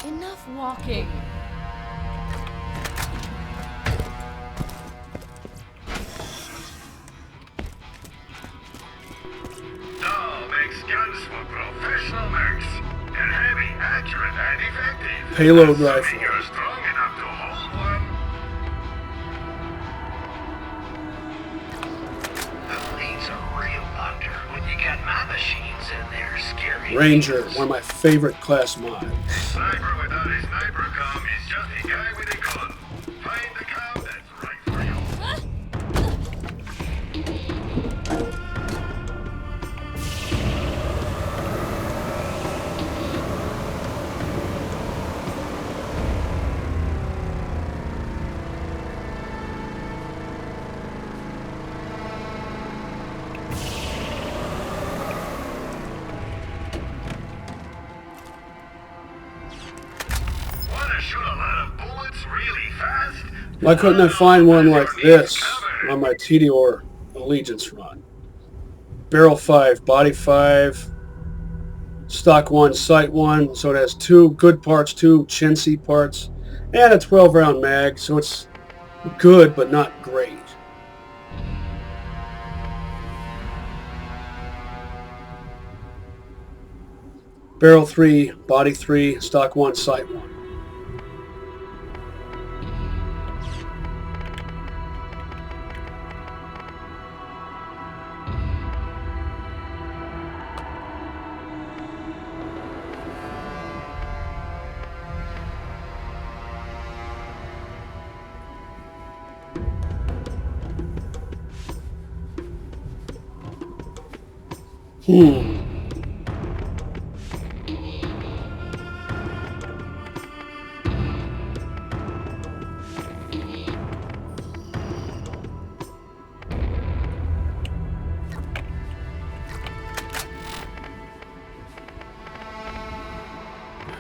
Enough walking. Dahl makes guns for professional mercs. They're heavy, accurate, and effective. Payload Assuming rifle. You're strong enough to hold one. Who needs a real doctor when you got my machines and their scary Ranger, one of my favorite class mods. A sniper without a sniper comm is just a guy with a gun. Find the comm that's right for you. Why couldn't I find one like this on my Tediore Allegiance run? Barrel 5, body 5, stock 1, sight 1, so it has 2 good parts, 2 chintzy parts, and a 12 round mag, so it's good but not great. Barrel 3, body 3, stock 1, sight 1.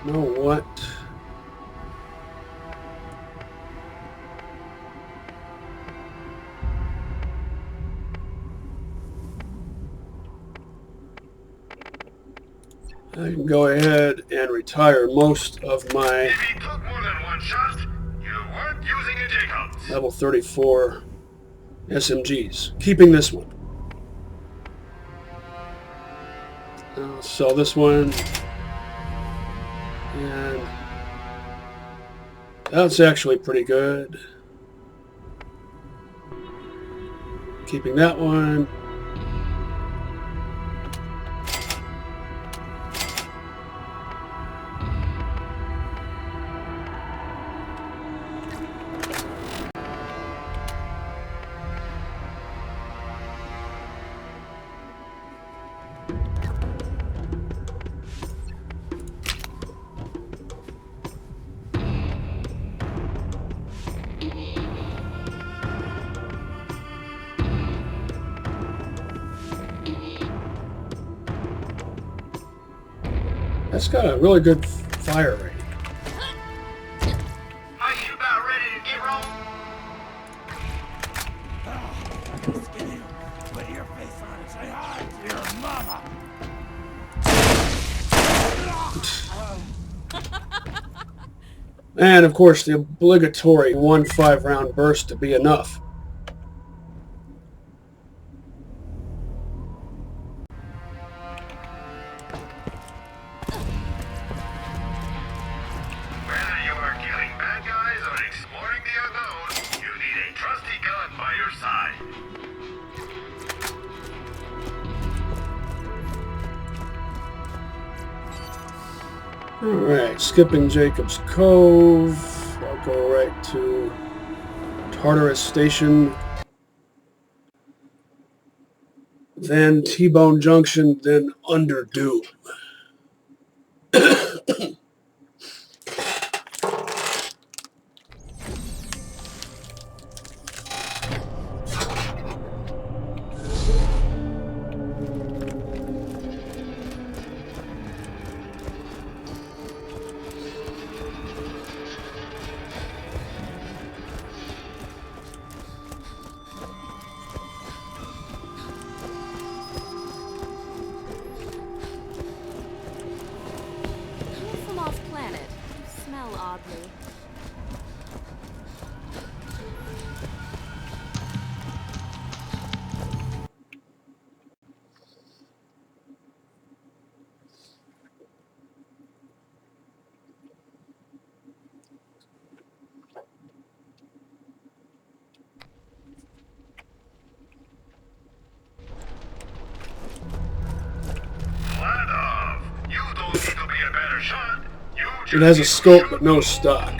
You know what? I can go ahead and retire most of my If he took more than one shot, you weren't using a Jakobs. level 34 SMGs. Keeping this one. I'll sell this one. And that's actually pretty good. Keeping that one. That's got a really good fire rating. Are you about ready to get rolling? Put your face on and say hi to your mama. And of course the obligatory 1 5-round burst to be enough. Whether you are killing bad guys or exploring the unknown, you need a trusty gun by your side. Alright, skipping Jakobs Cove. I'll go right to Tartarus Station. Then T-Bone Junction, then Underdoom. You're from off planet. You smell oddly. Flat off. It has a scope but no stock.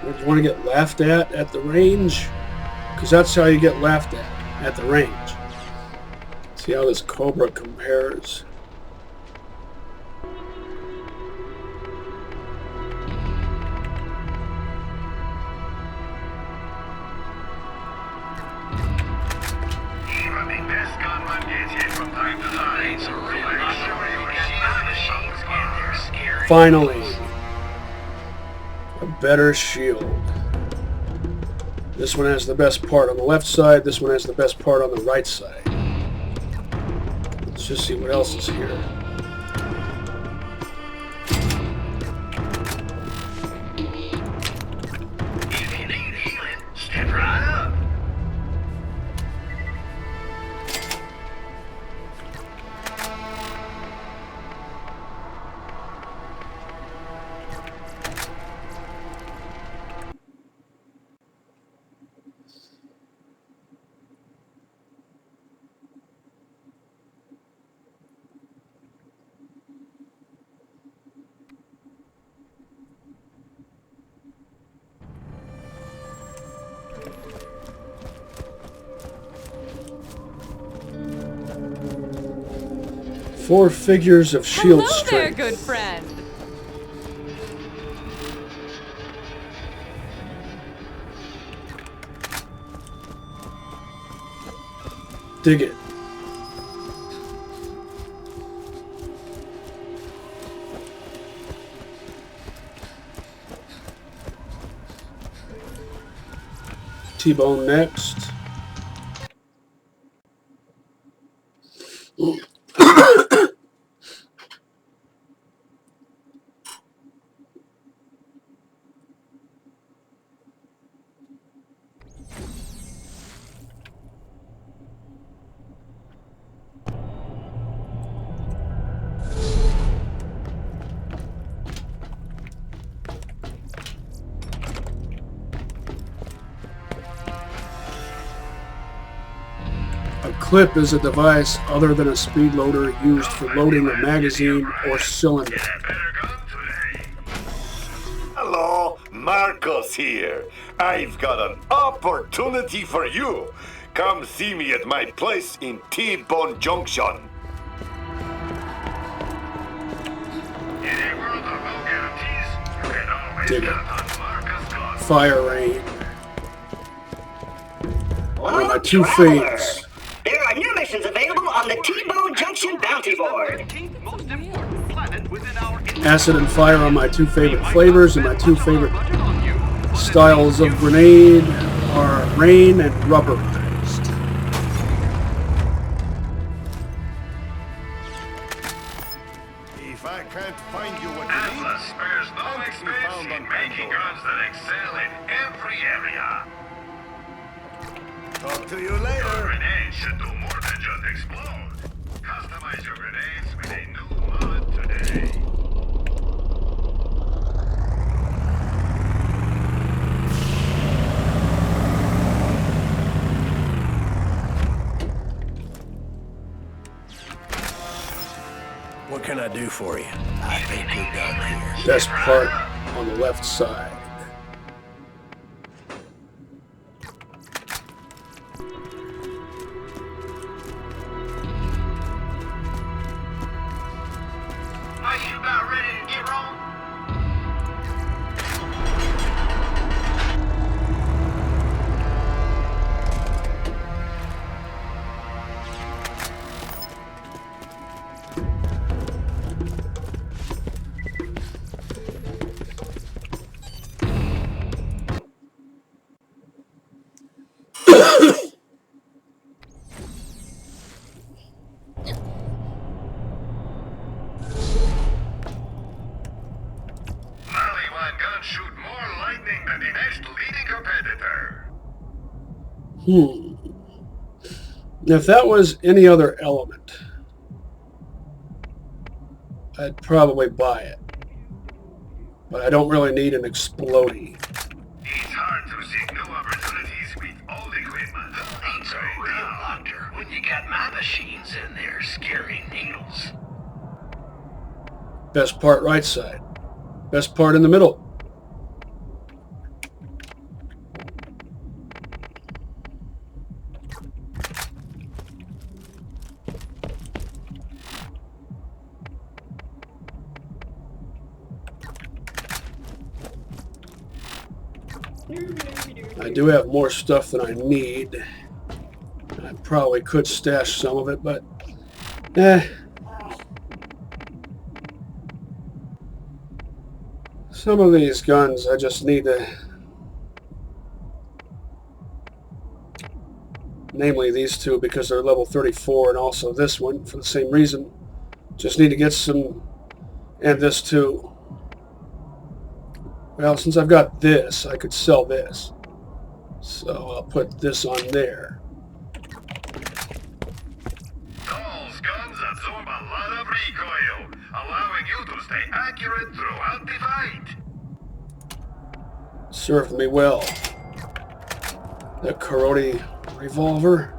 Would you want to get laughed at the range? Because that's how you get laughed at the range. See how this Cobra compares. Even the best gunman gets hit from time to time, so make sure you get machines in there scary. Finally, a better shield. This one has the best part on the left side, this one has the best part on the right side. Let's just see what else is here. If you need healing, step right up. Four figures of shield Hello strength. there, good friend. Dig it. T-bone next. A clip is a device other than a speed loader used for loading a magazine or cylinder. Hello, Marcos here. I've got an opportunity for you. Come see me at my place in T-Bone Junction. In a world of no guarantees, you can always Dig it. count on Marcus God. Fire rain. One of my two Traveler, faves. there are new missions available on the T-Bone Junction bounty board. Most important planet within our Acid and fire are my two favorite flavors, and my two favorite styles of grenade are rain and rubberized. If I can't find you what you Atlas need, spares no can't be expense found in on making Pandora. guns that excel in every area. Talk to you Your later. grenades should do more than just explode. Customize your grenades with a new mod today. What can I do for you? I think we're done here. Best part on the left side. Are you about ready to get wrong? One gun shoot more lightning than the next leading competitor. If that was any other element, I'd probably buy it. But I don't really need an explodey. It's hard to seek new opportunities with old equipment. Who needs a real doctor when you got my machines in there scaring needles? Best part right side. Best part in the middle. I do have more stuff than I need. I probably could stash some of it, but some of these guns I just need to, namely these two because they're level 34, and also this one for the same reason. Just need to get some, and this too. Well, since I've got this, I could sell this. So I'll put this on there. Those guns absorb a lot of recoil, allowing you to stay accurate throughout the fight. Served me well. The Karate revolver.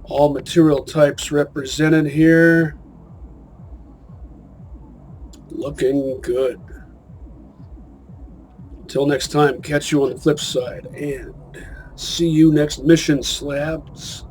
All material types represented here. Looking good. Until next time, catch you on the flip side, and see you next mission, slabs.